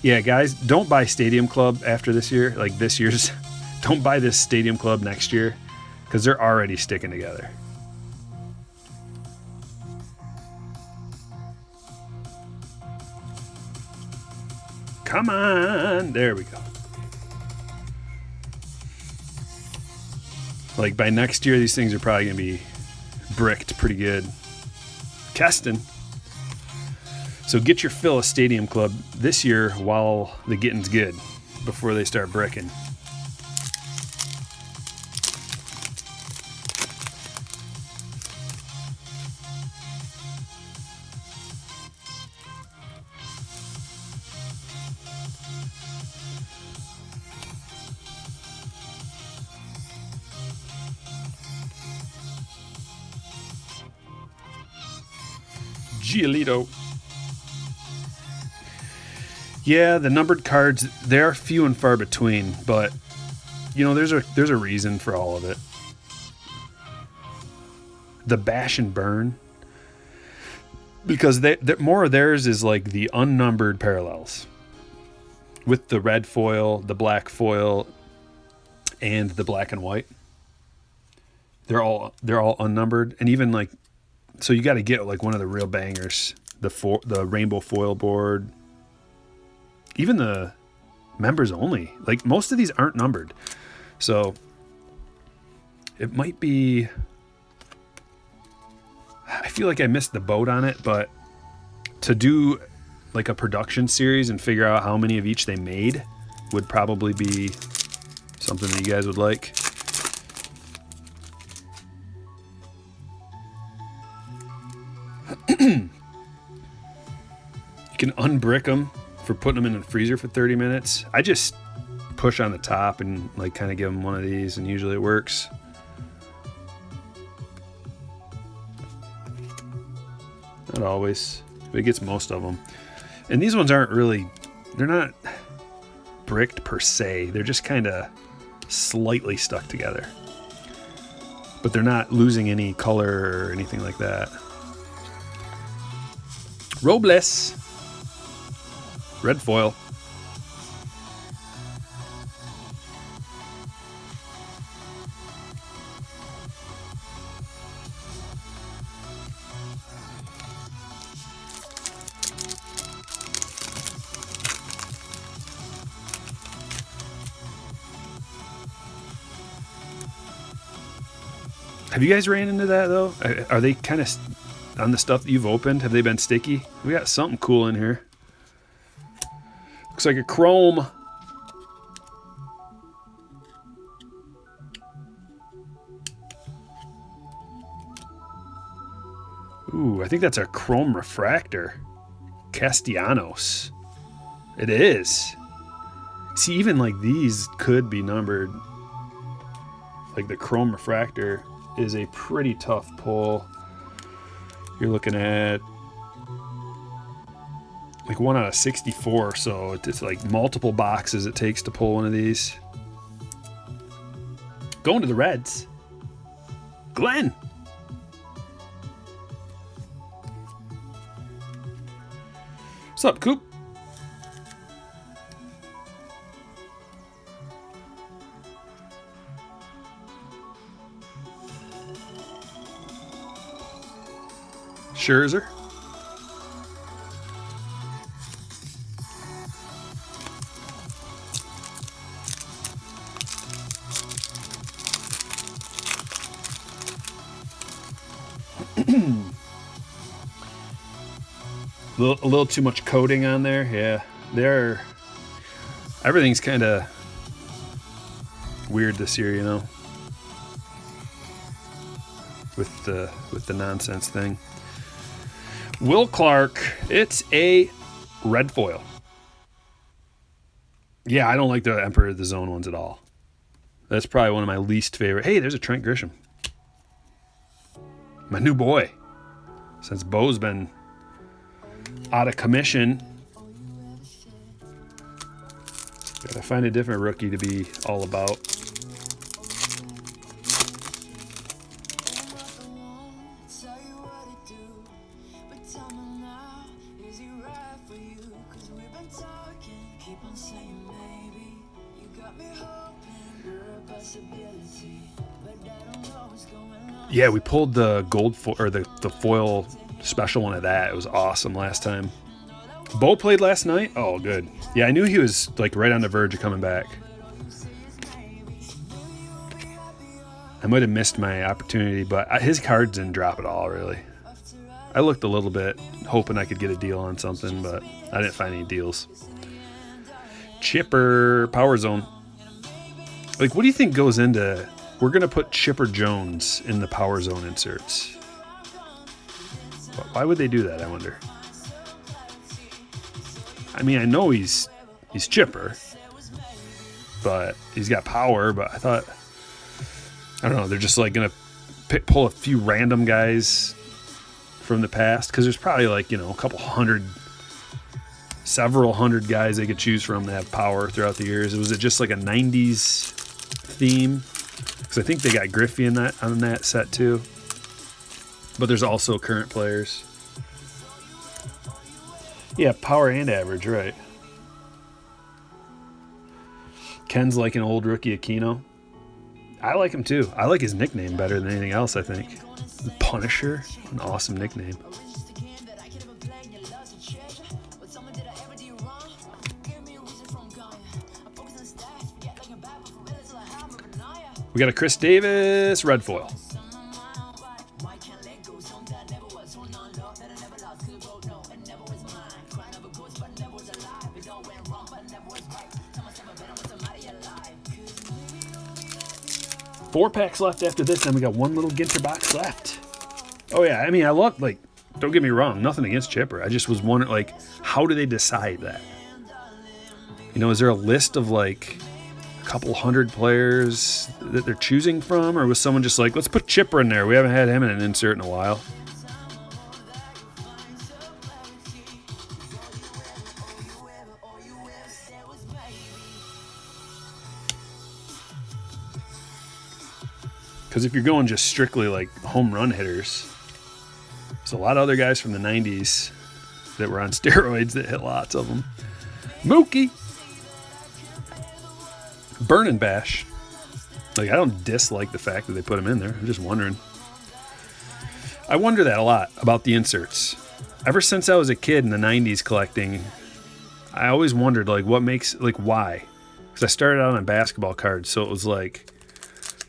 Yeah, guys, don't buy Stadium Club after this year. Like this year's. Don't buy this Stadium Club next year. Because they're already sticking together. Come on. There we go. Like by next year, these things are probably going to be bricked pretty good. Keston. So get your fill of Stadium Club this year while the getting's good before they start bricking. Giolito. Yeah, the numbered cards, they're few and far between, but you know, there's a reason for all of it. The bash and burn, because more of theirs is like the unnumbered parallels with the red foil, the black foil, and the black and white. They're all unnumbered, and even like, so you got to get like one of the real bangers, the rainbow foil board. Even the members only, like most of these aren't numbered, so it might be. I feel like I missed the boat on it, but to do like a production series and figure out how many of each they made would probably be something that you guys would like. You can unbrick them for putting them in the freezer for 30 minutes. I just push on the top and like kind of give them one of these, and usually it works. Not always, but it gets most of them. And these ones aren't really, they're not bricked per se. They're just kind of slightly stuck together. But they're not losing any color or anything like that. Robles. Red foil. Have you guys ran into that though? Are they kind of on the stuff that you've opened? Have they been sticky? We got something cool in here. Looks like a chrome. Ooh, I think that's a chrome refractor. Castellanos. It is. See, even like these could be numbered. Like the chrome refractor is a pretty tough pull. You're looking at like 1 out of 64, so it's like multiple boxes it takes to pull one of these. Going to the Reds. Glenn. What's up, Coop? Scherzer. A little too much coating on there. Yeah, everything's kind of weird this year, you know, with the nonsense thing. Will Clark, it's a red foil. Yeah, I don't like the Emperor of the Zone ones at all. That's probably one of my least favorite. Hey, there's a Trent Grisham. My new boy. Since Bo's been out of commission. Gotta find a different rookie to be all about. Yeah, we pulled the gold or the foil special one of that. It was awesome last time. Bo played last night? Oh, good. Yeah, I knew he was like right on the verge of coming back. I might have missed my opportunity, but his cards didn't drop at all, really. I looked a little bit, hoping I could get a deal on something, but I didn't find any deals. Chipper, Power Zone. Like, what do you think goes into... We're going to put Chipper Jones in the Power Zone inserts. Why would they do that, I wonder? I mean, I know he's Chipper, but he's got power, but I thought... I don't know, they're just like going to pull a few random guys from the past, because there's probably like, a couple hundred, several hundred guys they could choose from that have power throughout the years. Was it just like a 90s theme? Because I think they got Griffey on that set too. But there's also current players. Yeah, power and average, right. Ken's like an old rookie Aquino. I like him too. I like his nickname better than anything else, I think. Punisher, an awesome nickname. We got a Chris Davis red foil. Four packs left after this, and we got one little Ginter box left. Oh yeah, I mean, I love, like, don't get me wrong, nothing against Chipper. I just was wondering, like, how do they decide that? Is there a list of, like, a couple hundred players that they're choosing from? Or was someone just like, let's put Chipper in there? We haven't had him in an insert in a while. Because if you're going just strictly like home run hitters, there's a lot of other guys from the 90s that were on steroids that hit lots of them. Mookie. Burn and bash. Like, I don't dislike the fact that they put him in there. I'm just wondering. I wonder that a lot about the inserts. Ever since I was a kid in the 90s collecting, I always wondered, like, what makes, like, why? Because I started out on basketball cards, so it was like,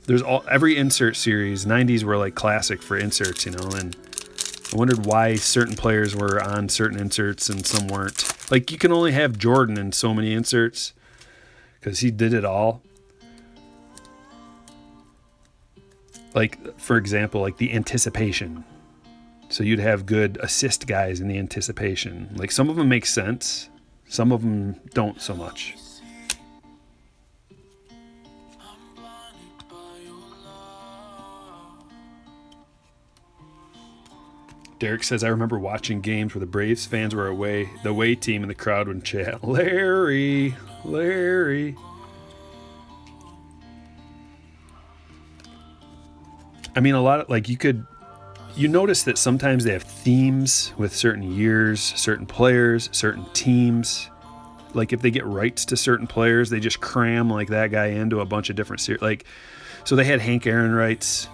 there's every insert series. 90s were like classic for inserts, and I wondered why certain players were on certain inserts and some weren't. Like, you can only have Jordan in so many inserts because he did it all. Like, for example, like the anticipation. So you'd have good assist guys in the anticipation. Like, some of them make sense, some of them don't so much. Derek says, I remember watching games where the Braves fans were the away team, and the crowd would chant, Larry, Larry. I mean, a lot of, like, you notice that sometimes they have themes with certain years, certain players, certain teams. Like, if they get rights to certain players, they just cram, like, that guy into a bunch of different series. Like, so they had Hank Aaron rights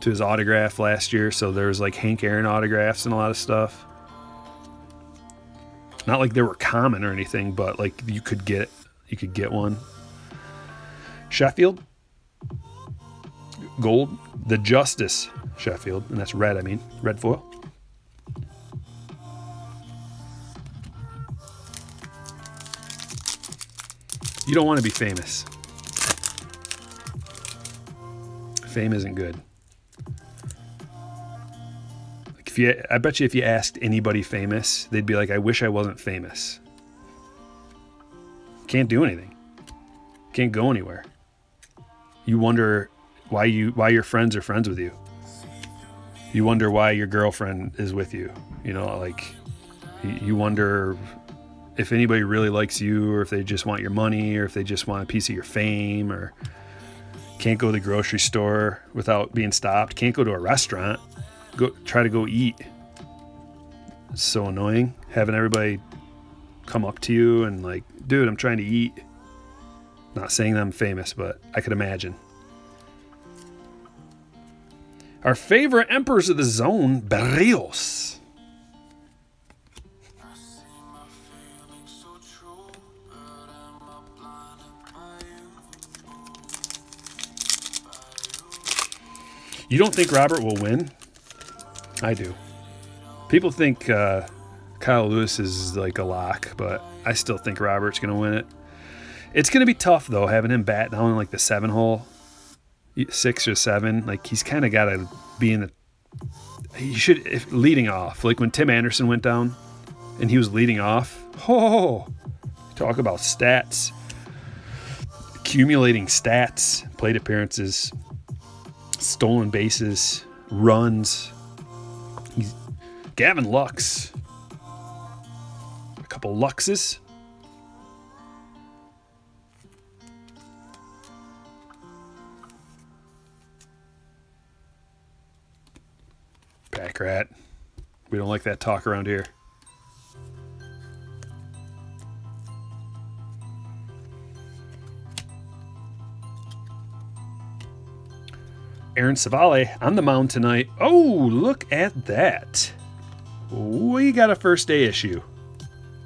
to his autograph last year, so there was like Hank Aaron autographs and a lot of stuff. Not like they were common or anything, but like you could get one. Sheffield gold, the Justice Sheffield, and that's red. I mean, red foil. You don't want to be famous. Fame isn't good. I bet you if you asked anybody famous, they'd be like, I wish I wasn't famous. Can't do anything. Can't go anywhere. You wonder why your friends are friends with you. You wonder why your girlfriend is with you. You know, like you wonder if anybody really likes you, or if they just want your money, or if they just want a piece of your fame, or can't go to the grocery store without being stopped, can't go to a restaurant, try to go eat. It's so annoying having everybody come up to you and like, dude, I'm trying to eat. Not saying that I'm famous, but I could imagine. Our favorite Emperors of the Zone, Berrios. You don't think Robert will win? I do. People think Kyle Lewis is like a lock, but I still think Robert's going to win it. It's going to be tough, though, having him bat down in like the 7 hole, 6 or 7. Like, he's kind of got to be in the... He should... leading off. Like when Tim Anderson went down and he was leading off. Oh! Talk about stats. Accumulating stats. Plate appearances. Stolen bases, runs. Gavin Lux. A couple Luxes. Pack rat. We don't like that talk around here. Aaron Savale on the mound tonight. Oh, look at that. We got a first day issue.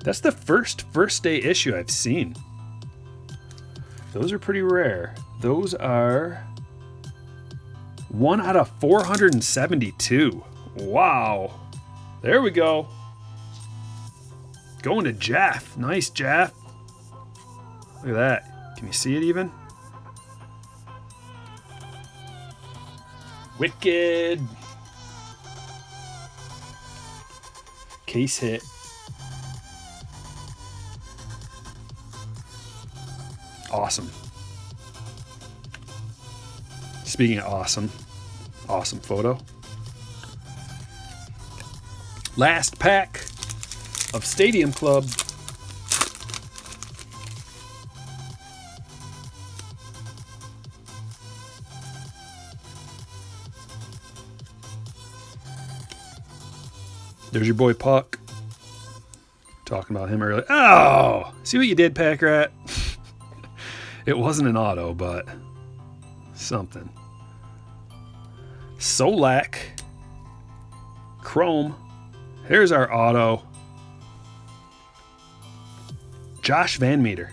That's the first day issue I've seen. Those are pretty rare. Those are 1 out of 472. Wow. There we go. Going to Jeff. Nice, Jeff. Look at that. Can you see it even? Wicked. Case hit. Awesome. Speaking of awesome photo. Last pack of Stadium Club. There's your boy Puck. Talking about him earlier. Oh! See what you did, Pack Rat? It wasn't an auto, but something. Solak. Chrome. Here's our auto. Josh Van Meter.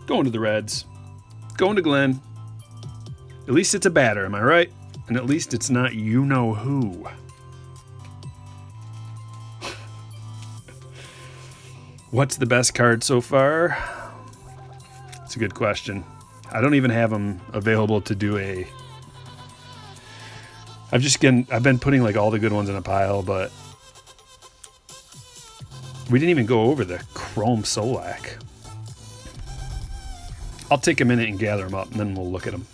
Going to the Reds. Going to Glenn. At least it's a batter, am I right? And at least it's not you-know-who. What's the best card so far? It's a good question. I don't even have them available to do a... I've been putting like all the good ones in a pile, but we didn't even go over the Chrome Solak. I'll take a minute and gather them up, and then we'll look at them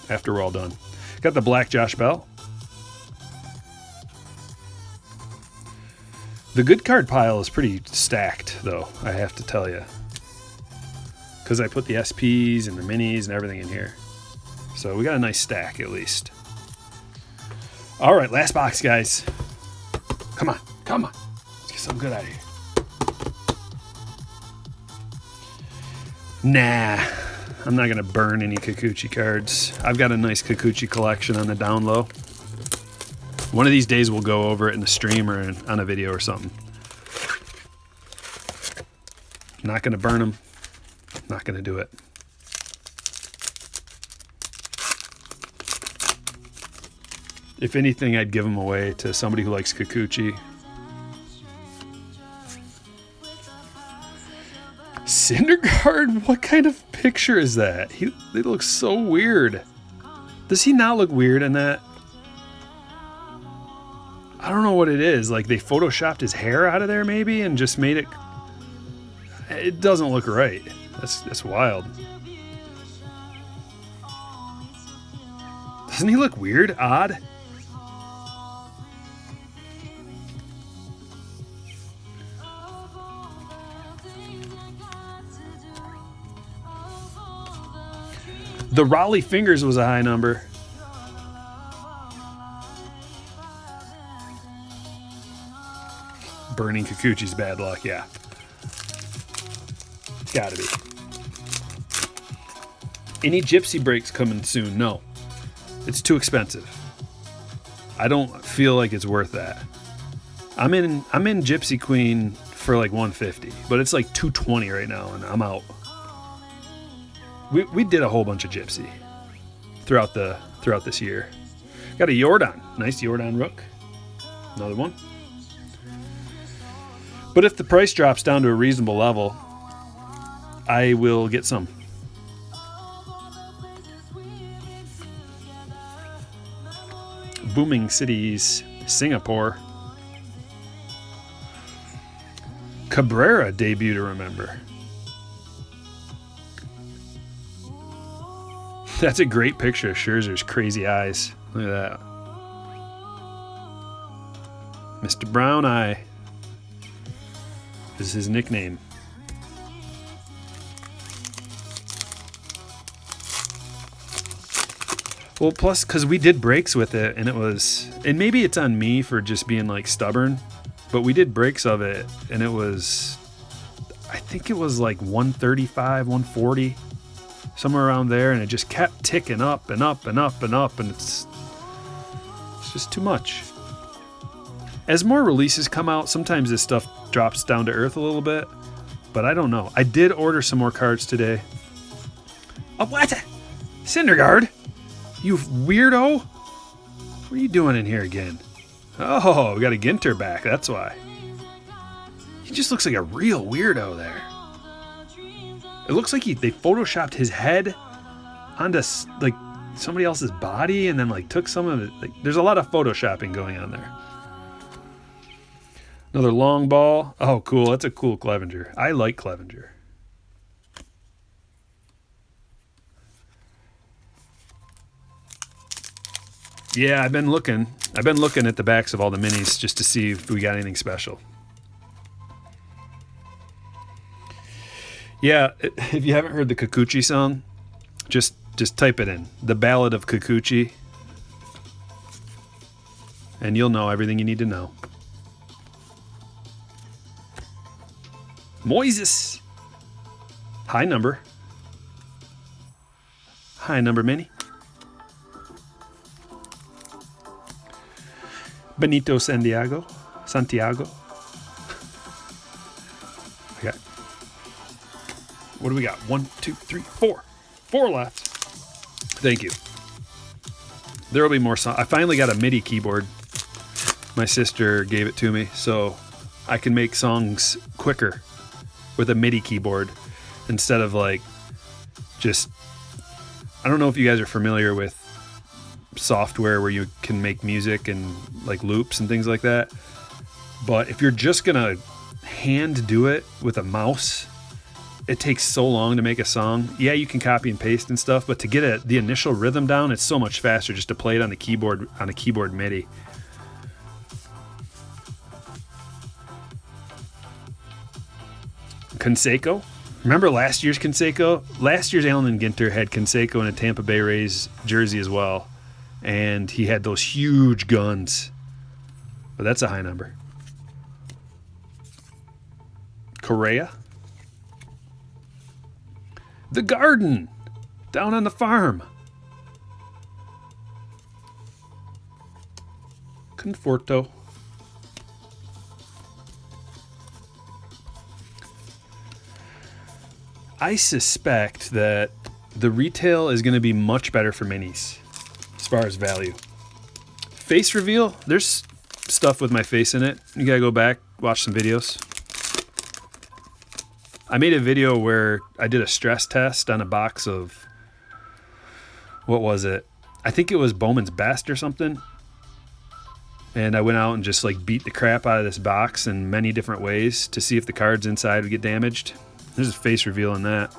after we're all done. Got the black Josh Bell. The good card pile is pretty stacked, though, I have to tell you. Because I put the SPs and the minis and everything in here. So we got a nice stack, at least. All right, last box, guys. Come on. Let's get something good out of here. Nah. I'm not going to burn any Kikuchi cards. I've got a nice Kikuchi collection on the down low. One of these days we'll go over it in the stream or on a video or something. Not going to burn them. Not going to do it. If anything, I'd give them away to somebody who likes Kikuchi. Syndergaard? What kind of picture is that? He looks so weird. Does he not look weird in that? I don't know what it is. Like they photoshopped his hair out of there maybe and just made it... It doesn't look right. That's wild. Doesn't he look weird? Odd? The Raleigh Fingers was a high number. Burning Kikuchi's bad luck, yeah. Gotta be. Any Gypsy breaks coming soon? No. It's too expensive. I don't feel like it's worth that. I'm in Gypsy Queen for like 150, but it's like 220 right now, and I'm out. We did a whole bunch of Gypsy throughout this year. Got a Jordan. Nice Jordan Rook. Another one. But if the price drops down to a reasonable level, I will get some. Booming cities, Singapore. Cabrera debut to remember. That's a great picture of Scherzer's crazy eyes. Look at that. Mr. Brown Eye is his nickname. Well, plus, because we did breaks with it, and maybe it's on me for just being like stubborn, but we did breaks of it, and I think it was like 135, 140. Somewhere around there, and it just kept ticking up and up and up and up, and it's just too much. As more releases come out, sometimes this stuff drops down to earth a little bit, but I don't know. I did order some more cards today. Oh, what? Syndergaard? You weirdo? What are you doing in here again? Oh, we got a Ginter back, that's why. He just looks like a real weirdo there. It looks like they photoshopped his head onto like somebody else's body and then like took some of it. Like, there's a lot of photoshopping going on there. Another long ball. Oh, cool. That's a cool Clevenger. I like Clevenger. Yeah, I've been looking at the backs of all the minis just to see if we got anything special. Yeah, if you haven't heard the Kikuchi song, just type it in. The Ballad of Kikuchi. And you'll know everything you need to know. Moises. High number. High number mini. Benito Santiago. Okay. What do we got? 1, 2, 3, 4. 4 left. Thank you. There will be more songs. I finally got a MIDI keyboard. My sister gave it to me, so I can make songs quicker with a MIDI keyboard instead of like just... I don't know if you guys are familiar with software where you can make music and like loops and things like that. But if you're just going to hand do it with a mouse... It takes so long to make a song. Yeah, you can copy and paste and stuff, but to get the initial rhythm down, it's so much faster just to play it on the keyboard, on a keyboard MIDI. Canseco. Remember last year's Canseco? Last year's Allen Ginter had Canseco in a Tampa Bay Rays jersey as well, and he had those huge guns. But that's a high number. Correa. The Garden, down on the farm. Conforto. I suspect that the retail is going to be much better for minis as far as value. Face reveal, there's stuff with my face in it. You gotta go back, watch some videos. I made a video where I did a stress test on a box of, what was it? I think it was Bowman's Best or something. And I went out and just like beat the crap out of this box in many different ways to see if the cards inside would get damaged. There's a face reveal in that.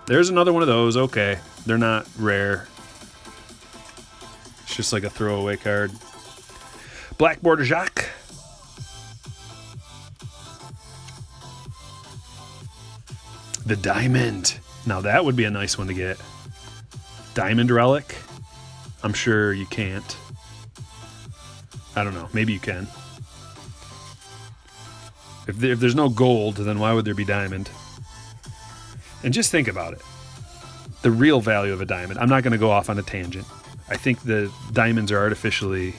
There's another one of those. Okay. They're not rare. It's just like a throwaway card. Black Border Jacques. The Diamond. Now that would be a nice one to get. Diamond Relic. I'm sure you can't. I don't know. Maybe you can. If there's no gold, then why would there be diamond? And just think about it. The real value of a diamond. I'm not going to go off on a tangent. I think the diamonds are artificially,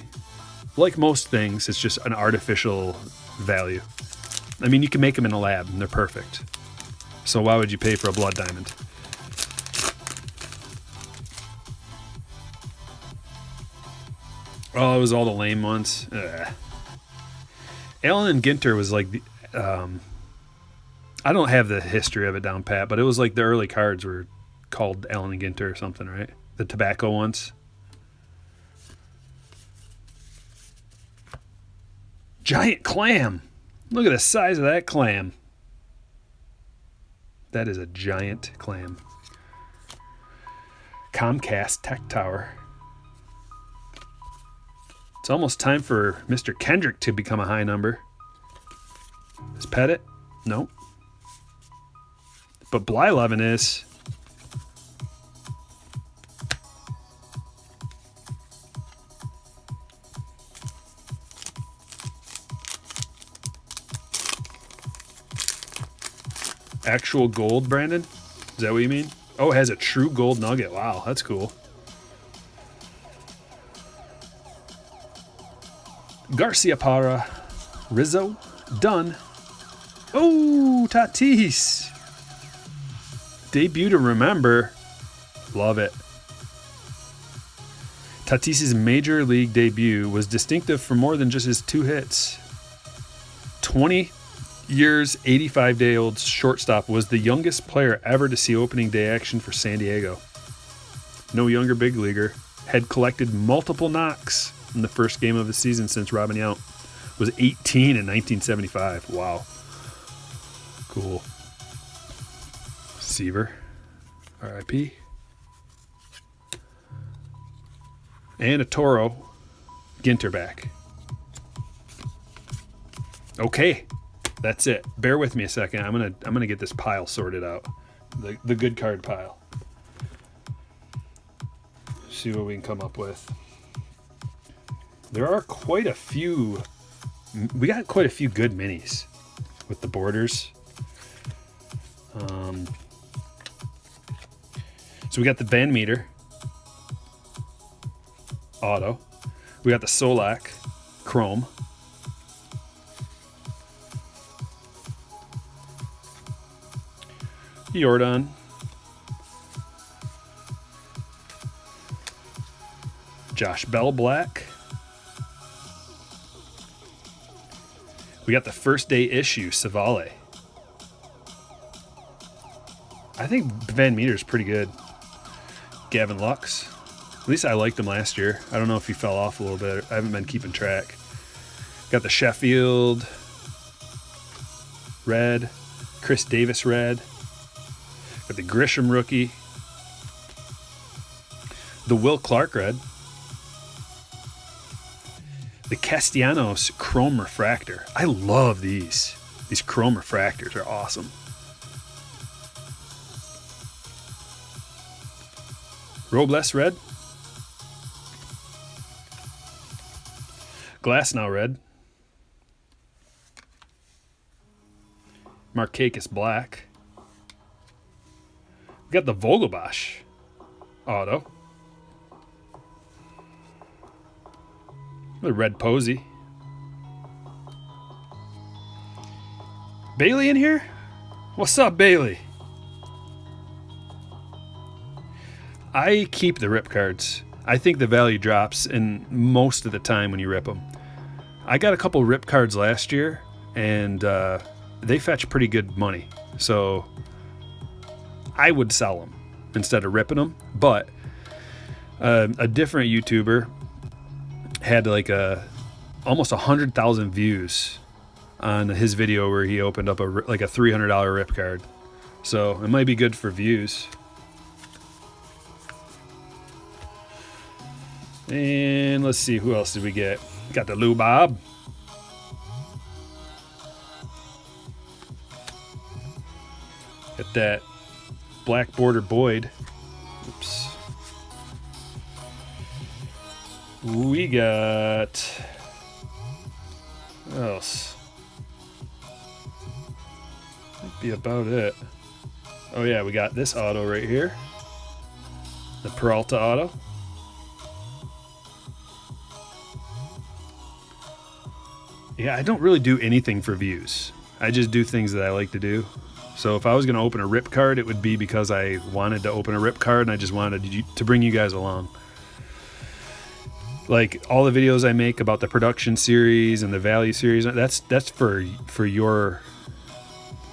like most things, it's just an artificial value. I mean, you can make them in a lab and they're perfect. So why would you pay for a blood diamond? Oh, it was all the lame ones. Allen and Ginter was like, I don't have the history of it down pat, but it was like the early cards were called Allen and Ginter or something, right? The tobacco ones. Giant clam. Look at the size of that clam. That is a giant clam. Comcast Tech Tower. It's almost time for Mr. Kendrick to become a high number. Is Pettit? Nope. But Blyleven is. Actual gold, Brandon? Is that what you mean? Oh, it has a true gold nugget. Wow, that's cool. Garcia Parra. Rizzo. Dunn. Oh, Tatis. Debut to remember. Love it. Tatis's major league debut was distinctive for more than just his 2 hits. 20 years, 85-day-old shortstop was the youngest player ever to see opening day action for San Diego. No younger big leaguer had collected multiple knocks in the first game of the season since Robin Yount was 18 in 1975. Wow. Cool. Seaver. R.I.P. And a Toro. Ginter back. Okay. That's it. Bear with me a second. I'm gonna get this pile sorted out. The good card pile. See what we can come up with. There are quite a few. We got quite a few good minis with the borders. So we got the Van Meter auto. We got the Solak Chrome. Jordan. Josh Bell Black. We got the first day issue Savale. I think Van Meter's pretty good. Gavin Lux. At least I liked him last year. I don't know if he fell off a little bit. I haven't been keeping track. Got the Sheffield red. Chris Davis red. Got the Grisham rookie. The Will Clark red. The Castellanos chrome refractor. I love these. These chrome refractors are awesome. Robles red. Glasnow red. Markakis black. We got the Vogelbosch auto. The red Posey. Bailey in here? What's up, Bailey? I keep the rip cards. I think the value drops in most of the time when you rip them. I got a couple rip cards last year, and they fetch pretty good money. So I would sell them instead of ripping them. But a different YouTuber had like almost 100,000 views on his video where he opened up a $300 rip card. So it might be good for views. And let's see, who else did we get? Got the Lou Bob. Got that Black Border Boyd. Oops. We got... what else? Might be about it. Oh yeah, we got this auto right here. The Peralta auto. Yeah, I don't really do anything for views. I just do things that I like to do. So if I was going to open a rip card, it would be because I wanted to open a rip card and I just wanted to bring you guys along. Like all the videos I make about the production series and the value series, that's for your...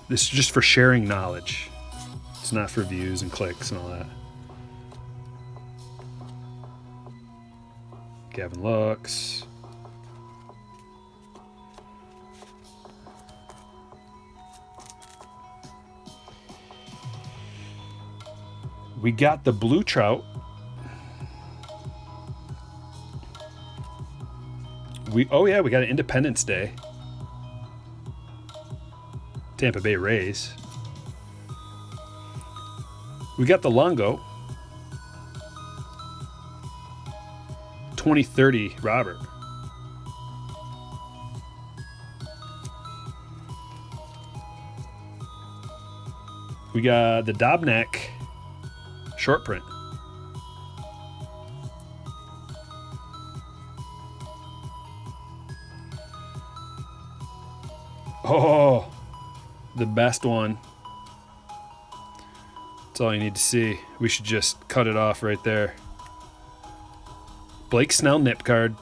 this is just for sharing knowledge. It's not for views and clicks and all that. Gavin Lux. We got the Blue Trout. We got an Independence Day. Tampa Bay Rays. We got the Longo. 2030 Robert. We got the Dobnak short print. Oh, the best one. That's all you need to see. We should just cut it off right there. Blake Snell nip card.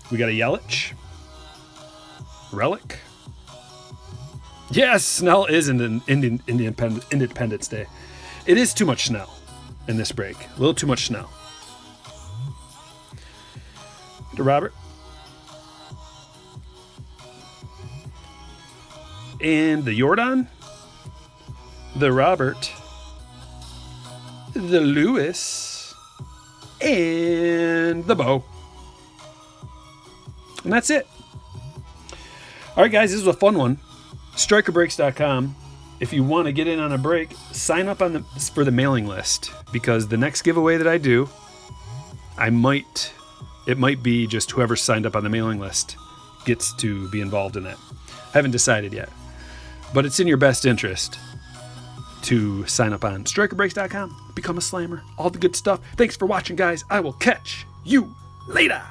We got a Yelich. Relic. Yes, Snell is in Independence Day. It is too much Snell in this break. A little too much Snell. To Robert. And the Jordan. The Robert. The Lewis. And the Bo. And that's it. All right, guys, this was a fun one. StrykerBreaks.com. If you want to get in on a break, sign up for the mailing list, because the next giveaway that I do, it might be just whoever signed up on the mailing list gets to be involved in that. I haven't decided yet, but it's in your best interest to sign up on StrykerBreaks.com, become a slammer, all the good stuff. Thanks for watching, guys. I will catch you later.